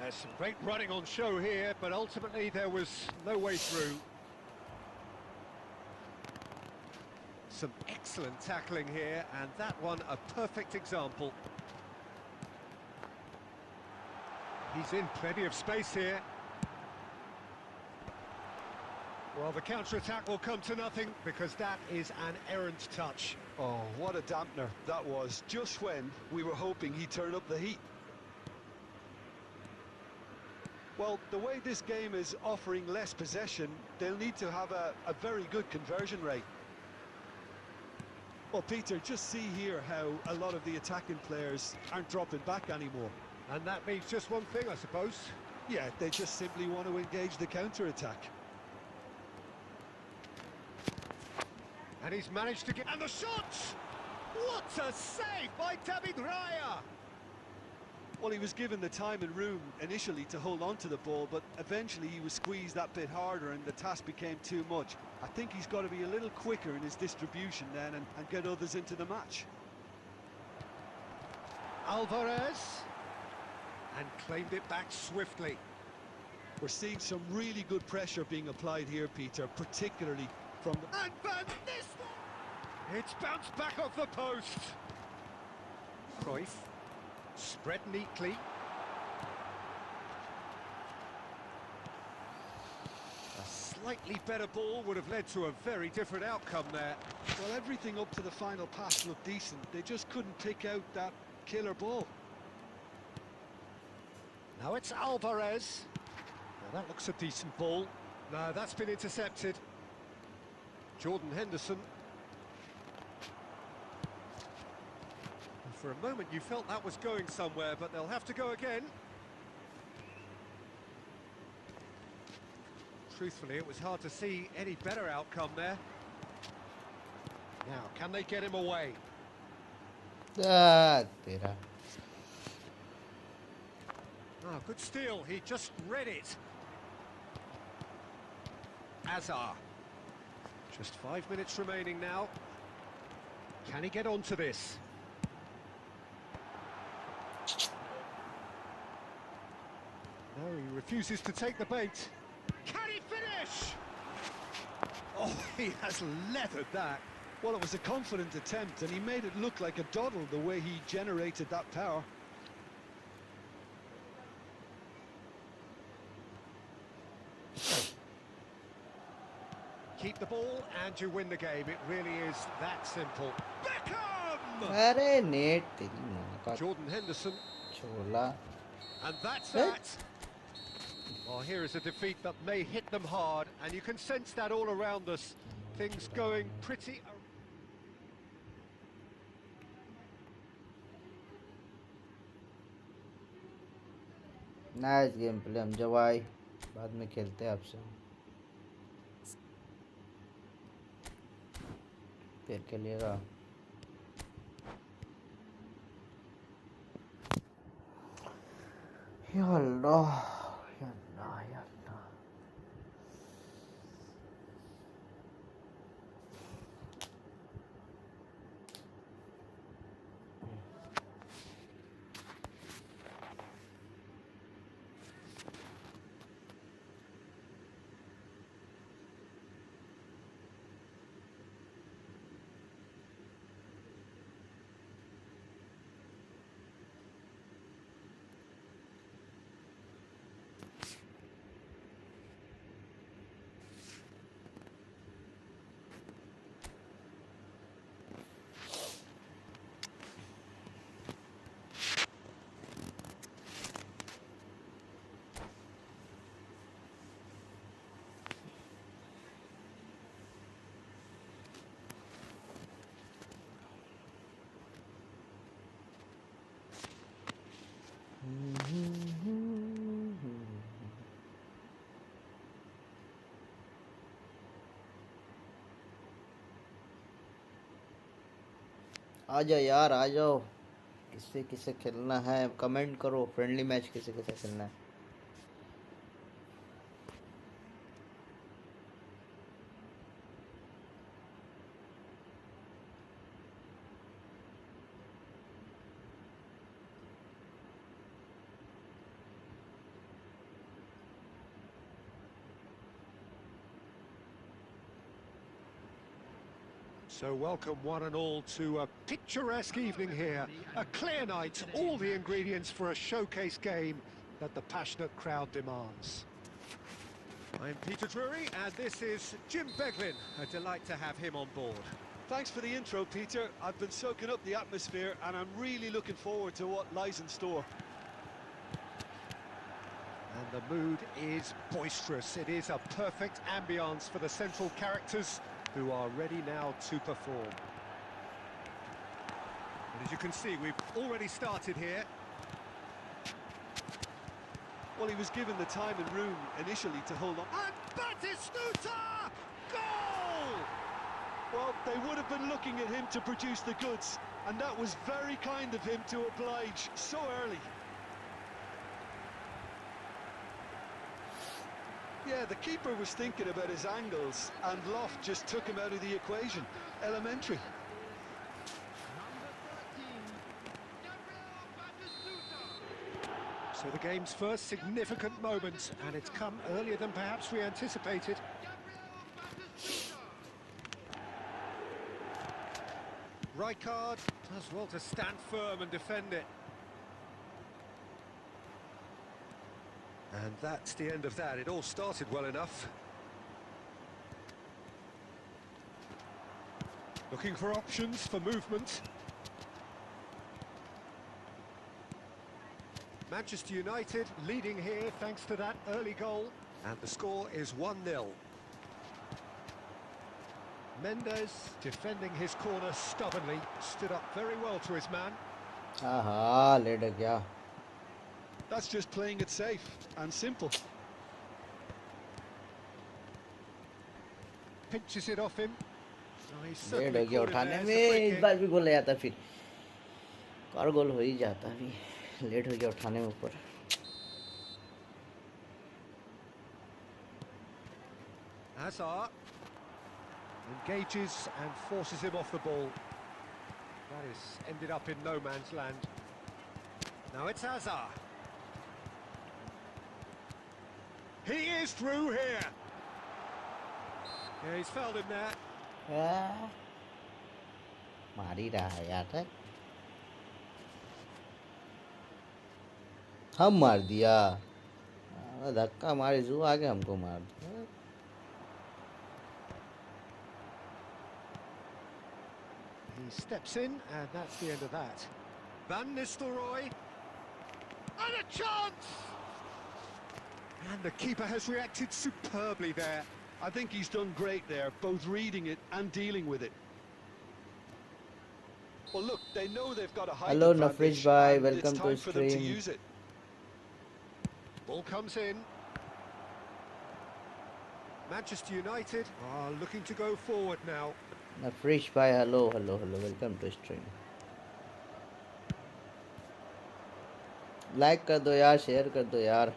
There's some great running on show here, but ultimately there was no way through. Some excellent tackling here, and that one a perfect example. He's in plenty of space here. Well, the counter-attack will come to nothing because that is an errant touch. Oh, what a dampener that was, just when we were hoping he'd turn up the heat. Well, the way this game is offering less possession, they'll need to have a very good conversion rate. Well, Peter, just see here how a lot of the attacking players aren't dropping back anymore. And that means just one thing, I suppose. Yeah, they just simply want to engage the counter-attack. And he's managed to get... And the shot! What a save by David Raya! Well, he was given the time and room initially to hold on to the ball, but eventually he was squeezed that bit harder and the task became too much. I think he's got to be a little quicker in his distribution then and get others into the match. Alvarez. And claimed it back swiftly. We're seeing some really good pressure being applied here, Peter, particularly from the... And Van Nistelrooy! It's bounced back off the post. Cruyff. Spread neatly. A slightly better ball would have led to a very different outcome there. Well, everything up to the final pass looked decent. They just couldn't pick out that killer ball. Now it's Alvarez. Now that looks a decent ball. No, that's been intercepted. Jordan Henderson. For a moment you felt that was going somewhere, but they'll have to go again. truthfully, it was hard to see any better outcome there. Now, can they get him away? तेरा Oh, good steal. He just read it. Azar. Just 5 minutes remaining now. Can he get onto this? No, he refuses to take the bait. Can he finish? Oh, he has leathered that. Well, it was a confident attempt, and he made it look like a doddle the way he generated that power. Keep the ball and you win the game. It really is that simple. Beckham! अरे net तेरी माँ का Jordan Henderson. Chhola And that's that. Well, here is a defeat that may hit them hard, and you can sense that all around us. Things going pretty... nice game play हम जब आए बाद में खेलते हैं आपसे फिर खेलिएगा या अल्लाह या अल्लाह या अल्लाह आ जाओ यार आ जाओ किससे किससे खेलना है कमेंट करो फ्रेंडली मैच किससे किससे खेलना है So welcome one and all to a picturesque evening here. A clear night, all the ingredients for a showcase game that the passionate crowd demands. I'm Peter Drury and this is Jim Beglin. A delight to have him on board. Thanks for the intro, Peter. I've been soaking up the atmosphere, and I'm really looking forward to what lies in store. And the mood is boisterous. It is a perfect ambience for the central characters who are ready now to perform. And as you can see, we've already started here. Well, he was given the time and room initially to hold on. And Batistuta! Goal! Well, they would have been looking at him to produce the goods, and that was very kind of him to oblige so early. Yeah, the keeper was thinking about his angles, and Loft just took him out of the equation. Elementary. So the game's first significant moment, and it's come earlier than perhaps we anticipated. Rijkaard does well to stand firm and defend it. And that's the end of that. It all started well enough. Looking for options for movement. Manchester United leading here thanks to that early goal. And the score is 1-0. Mendes defending his corner stubbornly. Stood up very well to his man. आहा late गया That's just playing it safe and simple. pinches it off him. Oh, he's late certainly हो गया caught it उठाने there. It's a में, free इस kick. बार भी गोल ले जाता, फिर और गोल हो ही जाता, अभी लेट हो गया उठाने में ऊपर। Hazard engages and forces him off the ball. That is ended up in no man's land. Now it's Hazard. He is through here. Yeah, he's fouled him there. मार ही रहा है यार, है हम मार दिया, धक्का मारे जो आगे हमको मार दिया। He steps in, and that's the end of that. Van Nistelrooy. And a chance! And the keeper has reacted superbly there. I think he's done great there, both reading it and dealing with it. Well, look, they know they've got a height Hello, advantage, Nafresh bhai, and welcome it's to time for them to stream. use it. Ball comes in. Manchester United are looking to go forward now. Nafresh bhai, hello, welcome to stream. Like कर दो यार, share कर दो यार।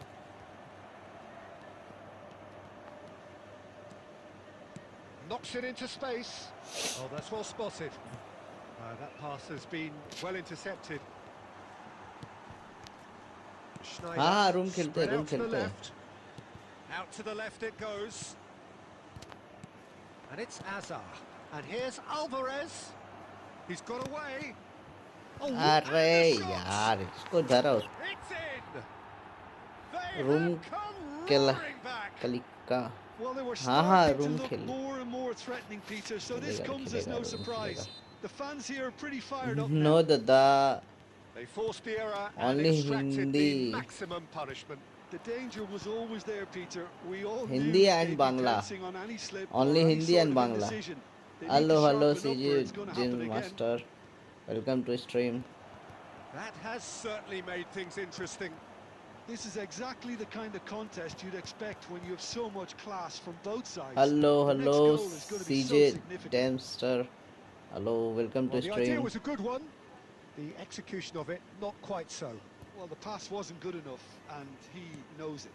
Knocks it into space. Oh, that's well spotted. That pass has been well intercepted. Schneider, हाँ, room खेलते हैं, spread room out to the खेलते हैं। left. Out to the left it goes. And it's Azar. And here's Alvarez. He's got away. Oh, अरे and the shot! यार, इसको धरा उस It's in. They room have come के roaring back. कलिक का। Well, they were हाँ हाँ, starting to room look खेल more and more threatening, Peter, so this खेलेगा, comes as खेलेगा, no रूम surprise. खेलेगा। The fans here are pretty fired up No now. दादा, They forced the error and Only extracted Hindi. the maximum punishment. The danger was always there, Peter. We all Hindi knew and they'd be Bangla. pouncing on any slip Only or any Hindi sort and of Bangla. indecision. They need hello, to hello, sharpen up or it's CJ going to happen Jim again. Master, welcome to stream. That has certainly made things interesting. This is exactly the kind of contest you'd expect when you have so much class from both sides. Hello, The next hello, goal is going to be so CJ significant. Dempster. Hello, welcome Well, to the idea stream. was a good one. The execution of it, not quite so. Well, the pass wasn't good enough, and he knows it.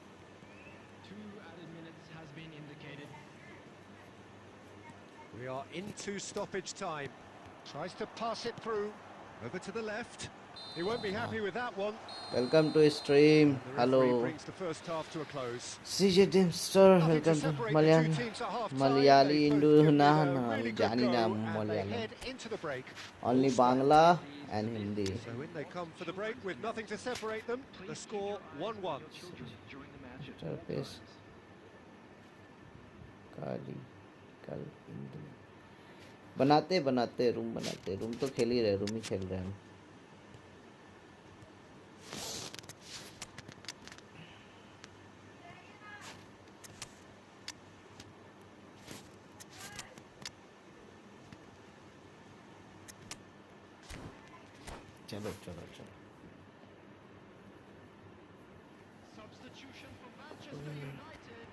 2 added minutes has been indicated. We are into stoppage time. Tries to pass it through. Over to the left. He won't be happy with that one. Welcome to stream. The referee Hello, brings the first half to a close. CJ Dempster. Nothing to Welcome to separate the Malayan, two teams at half-time. Malayali They both Hindu give it na a na really good jani go, na and they Malayalam. head into the break. Only Bangla and Hindi. So in they come for the break with nothing to separate them. The score 1-1. Children during the match at all Surface. times. काली कल हिंदू बनाते room तो खेल ही रहे, room ही खेल रहे हैं हम। चलो चलो चलो Substitution for Manchester United.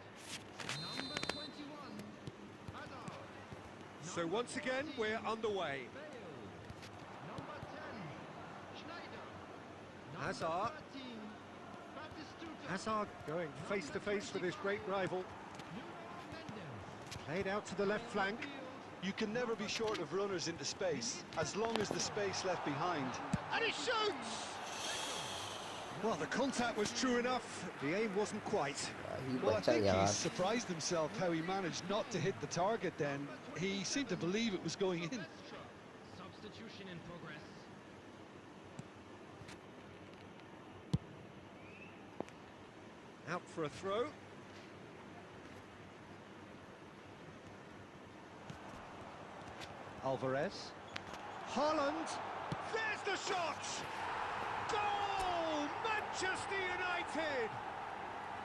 Number 21, Hazard. So once again, we're underway. Number 10, Schneider. Number Hazard. 13, Batistuta. Hazard going face-to-face with his great rival. Nuno Mendes. Played out to the left flank. You can never be short of runners into space, as long as the space left behind. And he shoots! Well, the contact was true enough. The aim wasn't quite. He Well, I बच्चा think यार। he surprised himself how he managed not to hit the target then. He seemed to believe it was going in. Substitution in progress. Out for a throw. Alvarez. Haaland. There's the shot! Goal! Manchester United!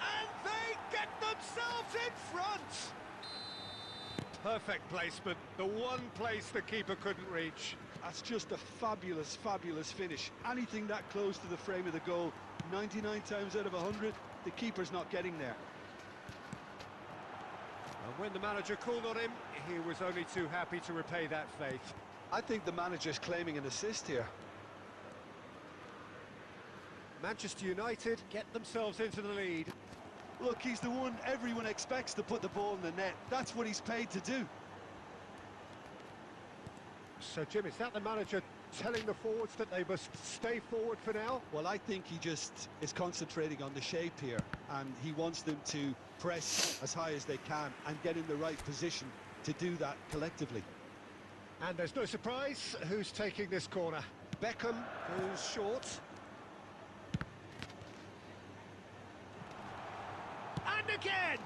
And they get themselves in front! Perfect placement. The one place the keeper couldn't reach. That's just a fabulous, fabulous finish. Anything that close to the frame of the goal, 99 times out of 100, the keeper's not getting there. And when the manager called on him, he was only too happy to repay that faith. I think the manager's claiming an assist here. Manchester United get themselves into the lead. Look, he's the one everyone expects to put the ball in the net. That's what he's paid to do. So, Jim, is that the manager telling the forwards that they must stay forward for now? Well, I think he just is concentrating on the shape here, and he wants them to press as high as they can and get in the right position to do that collectively. And there's no surprise who's taking this corner. Beckham goes short. And again!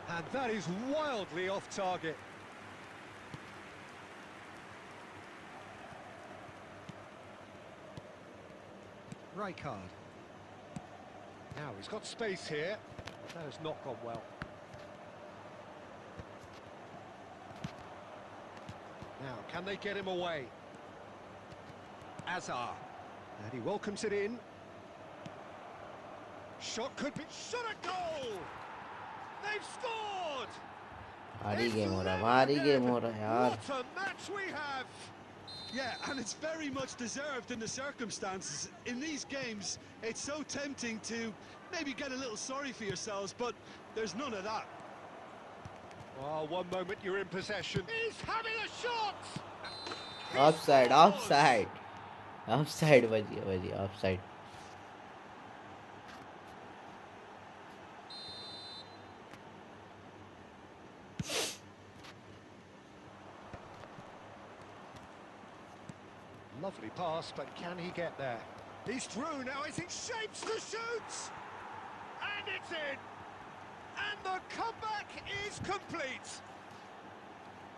And that is wildly off target. Rijkaard. Now he's got space here. That has not gone well. Now, can they get him away? Azar. And he welcomes it in. Shot could be... Shot a goal! They've scored! भारी game हो रहा है, भारी game हो रहा है यार. What a match we have! Yeah, and it's very much deserved in the circumstances. In these games, it's so tempting to maybe get a little sorry for yourselves, but there's none of that. Oh, one moment you're in possession. He's having a shot! Offside, offside. Offside बजी, offside. Lovely pass, but can he get there? He's through now, is he shapes to shoot! And it's in! And the comeback is complete!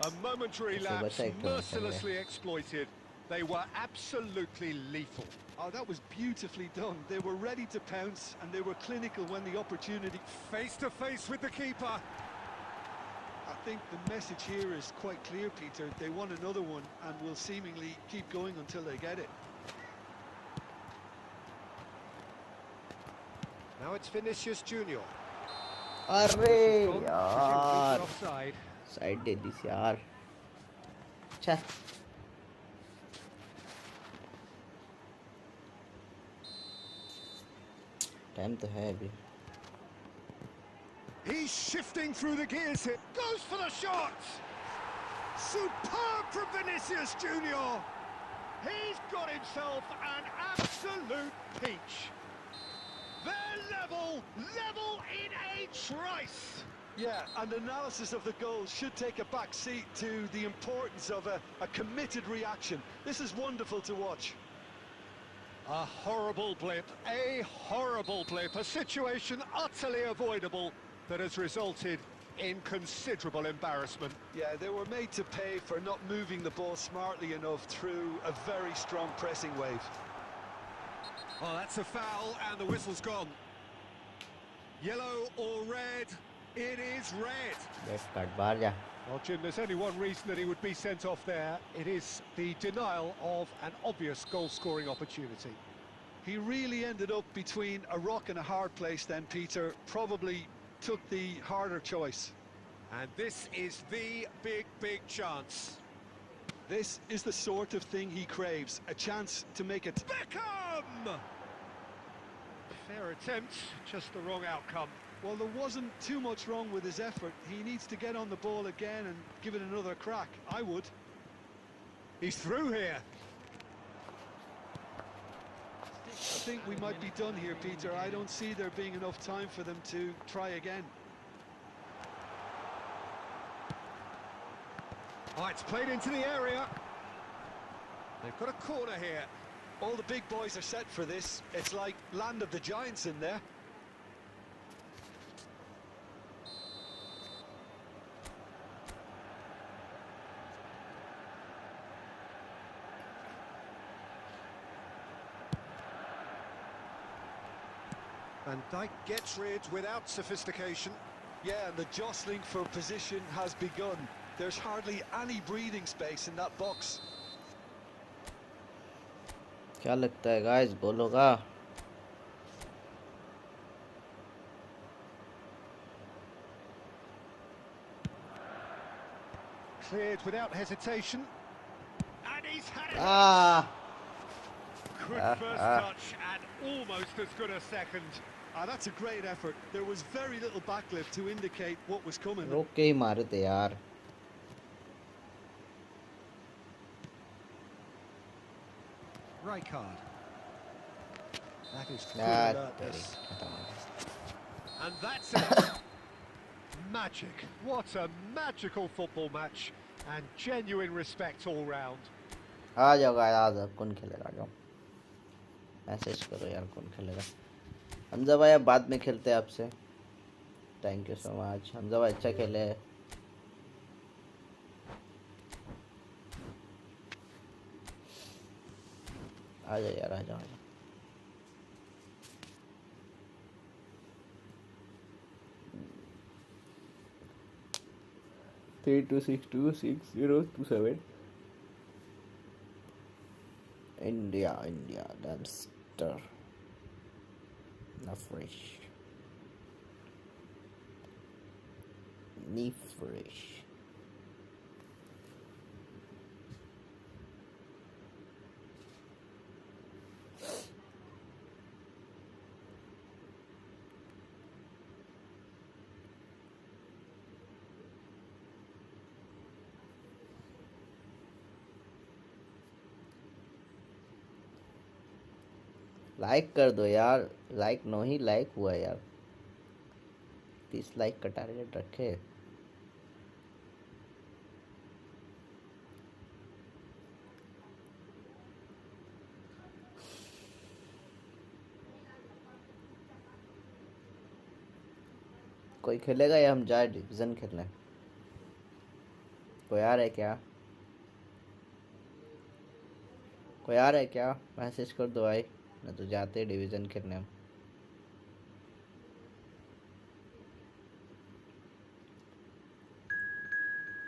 A momentary lapse, mercilessly exploited. They were absolutely lethal. Oh, that was beautifully done. They were ready to pounce, and they were clinical when the opportunity... Face to face with the keeper. I think the message here is quite clear, Peter. They want another one and will seemingly keep going until they get it. Now it's Vinicius Junior. अरे यार, Offside. Side दे दी यार. अच्छा. Time तो है अभी. He's shifting through the gears here. Goes for the shot! Superb from Vinicius Junior. He's got himself an absolute peach. They're level in a trice. Yeah, and analysis of the goal should take a back seat to the importance of a committed reaction. This is wonderful to watch. A horrible blip, a situation utterly avoidable that has resulted in considerable embarrassment. Yeah, they were made to pay for not moving the ball smartly enough through a very strong pressing wave. Oh, that's a foul, and the whistle's gone. Yellow or red? It is red. Left card, बाहर जा. Well, Jim, there's only one reason that he would be sent off there. It is the denial of an obvious goal-scoring opportunity. He really ended up between a rock and a hard place then, Peter. Probably took the harder choice. And this is the big chance. This is the sort of thing he craves, a chance to make it. Beckham! Fair attempt, just the wrong outcome. Well, there wasn't too much wrong with his effort. He needs to get on the ball again and give it another crack. I would. He's through here. I think we might be done here, Peter. I don't see there being enough time for them to try again. Oh, it's played into the area. They've got a corner here. All the big boys are set for this. It's like land of the giants in there. Van Dijk gets rid without sophistication. Yeah, and the jostling for position has begun. There's hardly any breathing space in that box. क्या लगता है guys, गोल होगा? Cleared without hesitation. And he's had it. Good first touch and almost as good a second. That's a great effort. There was very little backlift to indicate what was coming. रोक के ही मारे थे यार. Rijkaard. That is good यार alertness. खत्म. And that's it. Magic. What a magical football match. And genuine respect all round. आ जाओ guys, आ जाओ. कौन खेलेगा? आ जाओ. मैसेज करो यार, कौन खेलेगा. हमजा भाई अब बाद में खेलते हैं आपसे. Thank you so much. Hamza भाई अच्छा खेले. आ जाओ यार, आ जाओ, आ जाओ. 32626027. India, Dumpster. Not fresh. Knee fresh. Like कर दो यार. लाइक नो ही लाइक हुआ यार. 30 लाइक का टारगेट रखे. कोई खेलेगा या हम जाए डिवीजन खेलने? कोई आ रहा है क्या? कोई आ रहा है क्या? मैसेज कर दो भाई. ना तो जाते हैं डिवीजन खेलने हम.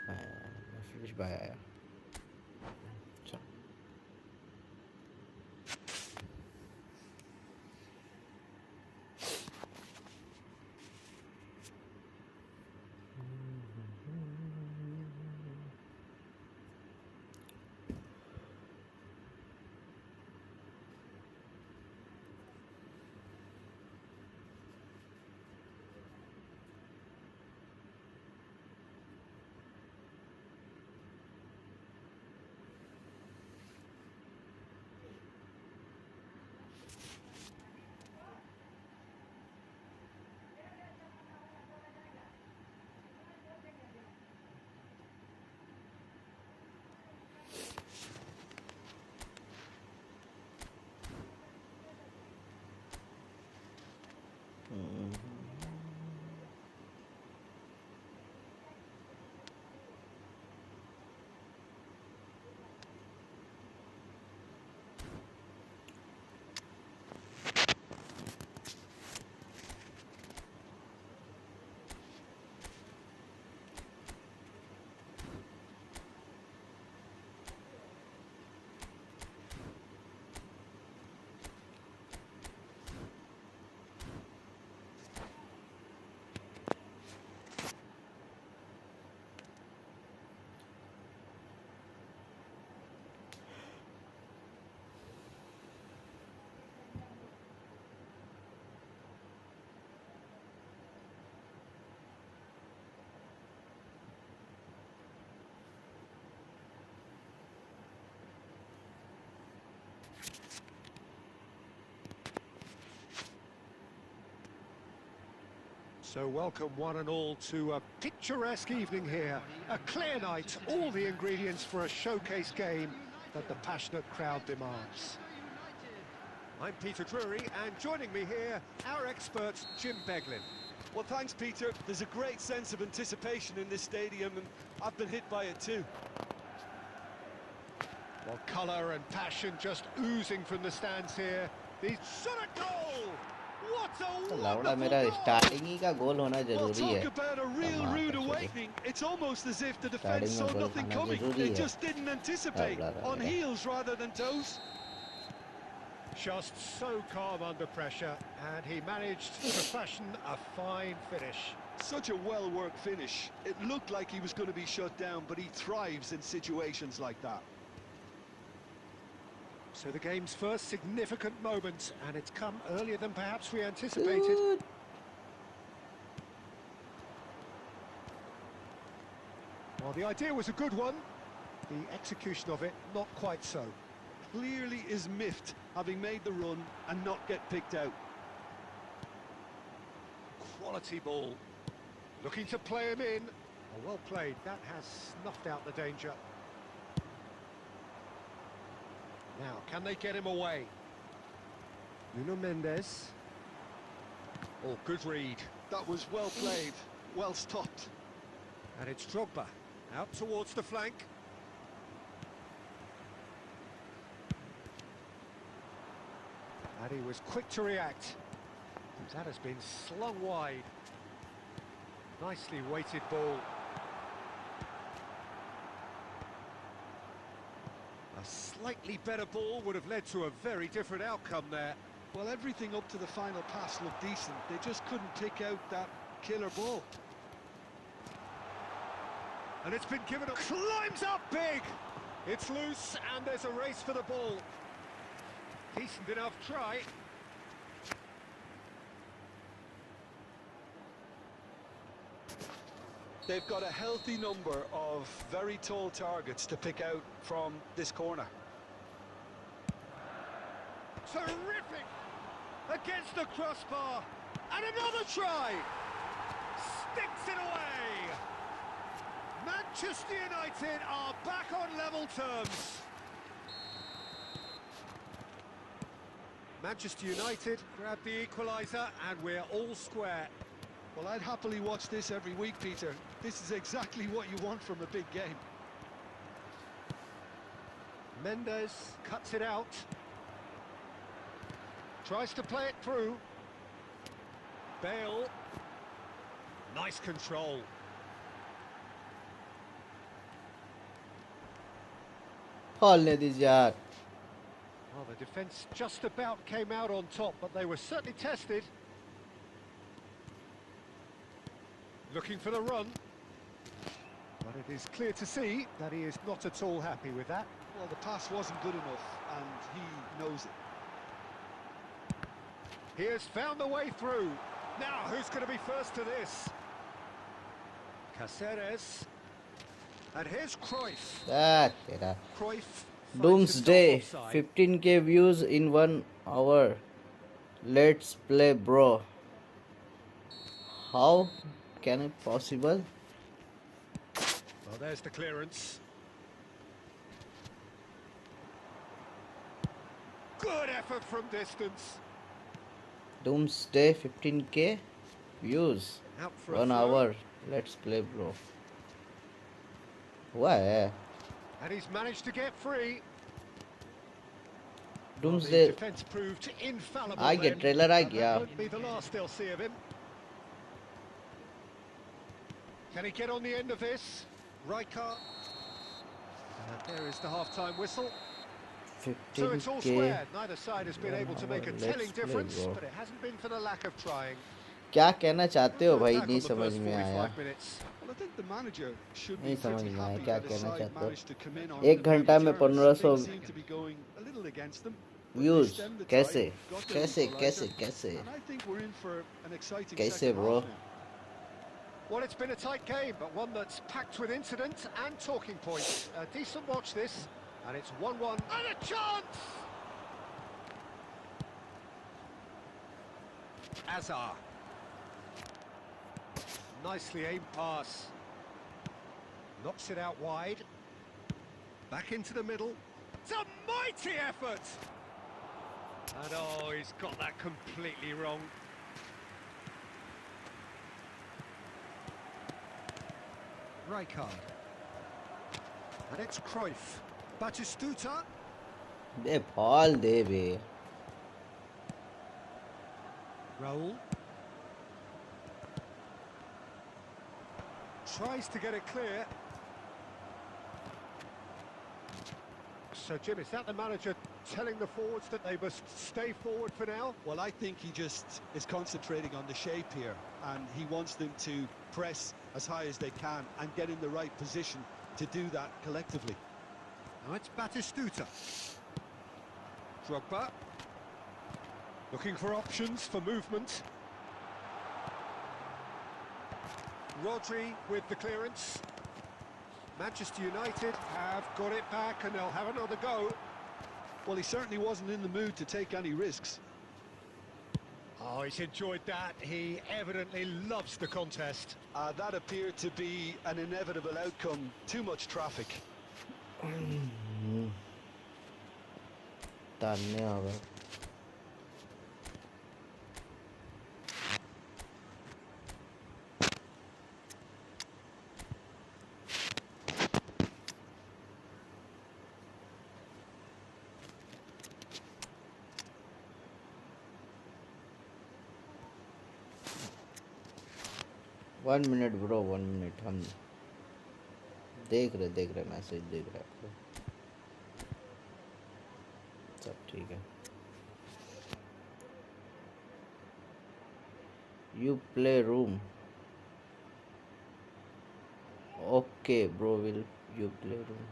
मैसेज भाई आया. चलो. So welcome one and all to a picturesque evening here. A clear night, all the ingredients for a showcase game that the passionate crowd demands. I'm Peter Drury, and joining me here, our expert, Jim Beglin. Well, thanks, Peter. There's a great sense of anticipation in this stadium, and I've been hit by it too. Well, colour and passion just oozing from the stands here. The shot at goal! What a लौड़ा wonderful मेरा goal! Starting ही का गोल होना Well, जरूरी है. talk about a real हाँ, rude तो awakening. It's almost as if the defence Starting saw में गोल nothing खाना coming. जरूरी They है. just didn't anticipate. On heels rather than toes. Just so calm under pressure, and he managed to fashion a fine finish. Such a well-worked finish. It looked like he was going to be shut down, but he thrives in situations like that. So the game's first significant moment, and it's come earlier than perhaps we anticipated. Dude. Well, the idea was a good one. The execution of it, not quite so. Clearly is miffed, having made the run and not get picked out. Quality ball. Looking to play him in. Oh, well played. That has snuffed out the danger. Now, can they get him away? Nuno Mendes. Oh, good read. That was well played, well stopped. And it's Drogba. Out towards the flank. And he was quick to react. That has been slung wide. Nicely weighted ball. A slightly better ball would have led to a very different outcome there. Well, everything up to the final pass looked decent. They just couldn't pick out that killer ball. And it's been given up. Climbs up big! It's loose and there's a race for the ball. Decent enough try. They've got a healthy number of very tall targets to pick out from this corner. Terrific! Against the crossbar. And another try! Sticks it away! Manchester United are back on level terms. Manchester United grab the equaliser and we're all square. Well, I'd happily watch this every week, Peter. This is exactly what you want from a big game. Mendes cuts it out. Tries to play it through. Bale. Nice control. खोलने दीजिए यार. Well, the defence just about came out on top, but they were certainly tested. Looking for the run. But it is clear to see that he is not at all happy with that. Well, the pass wasn't good enough, and he knows it. He has found the way through. Now, who's going to be first to this? Cáceres. And here's Cruyff. Ah, तेरा. Cruyff. Doomsday. 15k views in 1 hour. Let's play, bro. How can it possible? Well, there's the clearance. Good effort from distance. Doomsday 15k views. Out for a 1 throw. hour. Let's play, bro. हुआ है. And he's managed to get free. Doomsday. The defence proved infallible. आ गया then, trailer uh but गया. that won't be the last they'll see of him. Can he get on the end of this? Rijkaard. And there is the half-time whistle. So it's all 15k. square. Neither side has been able to make a Let's telling play, difference, bro. but it hasn't been for the lack of trying. क्या कहना चाहते हो भाई? Tackled नहीं the समझ first में आया. 45 minutes. Well, I think the manager should be नहीं समझ pretty में आया happy क्या that his कहना side चाहते हो. managed to come in on एक the घंटा में terms. 1500 Things seem to be going a little against them. But they views. stemmed the tide, कैसे got the कैसे equaliser, कैसे and I think we're in for an exciting कैसे second bro? half now. Well, it's been a tight game, but one that's packed with incident and talking points. A decent watch this, and it's 1-1. And a chance! Azar. Nicely aimed pass. Knocks it out wide. Back into the middle. It's a mighty effort! And oh, he's got that completely wrong. Rijkaard. And it's Cruyff. Batistuta. बे ball दे बे. Raul. Tries to get it clear. So, Jim, is that the manager telling the forwards that they must stay forward for now? Well, I think he just is concentrating on the shape here, and he wants them to press as high as they can and get in the right position to do that collectively. Now it's Batistuta. Drogba. Looking for options for movement. Rodri with the clearance. Manchester United have got it back and they'll have another go. Well, he certainly wasn't in the mood to take any risks. Oh, he's enjoyed that. He evidently loves the contest. That appeared to be an inevitable outcome. Too much traffic. डालने होगा 1 minute bro 1 minute हम देख रहे message देख रहे आपको सब ठीक है you play room okay bro will you play room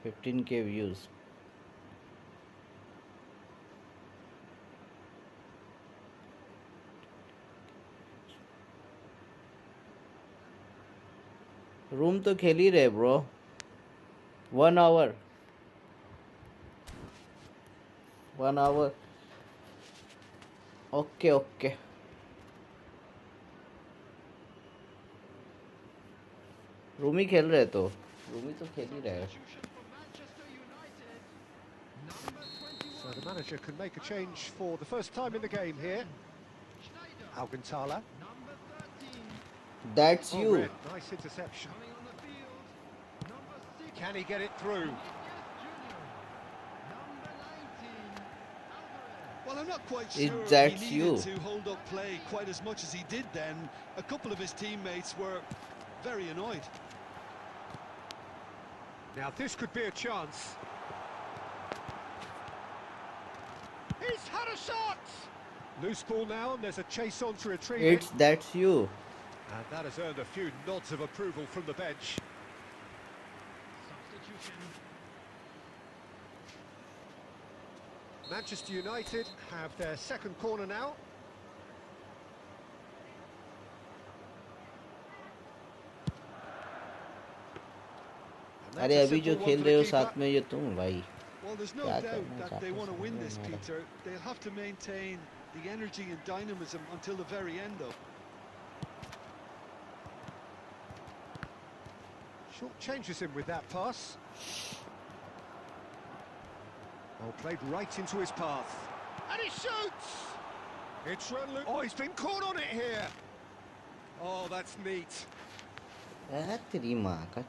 15k views room तो खेल ही रहे bro 1 hour 1 hour okay okay Rumi खेल रहे तो रूमी तो खेल ही रहे So the manager can make a change for the first time in the game here. Alcantara. That's you Red, nice interception. Can he get it through? Well, I'm not quite sure that's he you. needed to hold up play quite as much as he did then. A couple of his teammates were very annoyed. Now this could be a chance. He's had a shot! Loose ball now, and there's a chase on to retrieve it. that's you And that has earned a few nods of approval from the bench. Substitution. Manchester United have their second corner now. And अरे that's a अभी जो simple one खेल for रहे the हो keeper. साथ में ये तुम भाई Well, there's no क्या doubt करना that चाहते they हो want to win समझ this, नहीं आ रहा। Peter. They'll have to maintain the energy and dynamism until the very end, though. Short changes him with that pass. Oh, played right into his path. And he shoots! It's run loose. Oh, he's been caught on it here. Oh, that's neat. तेरी माँ का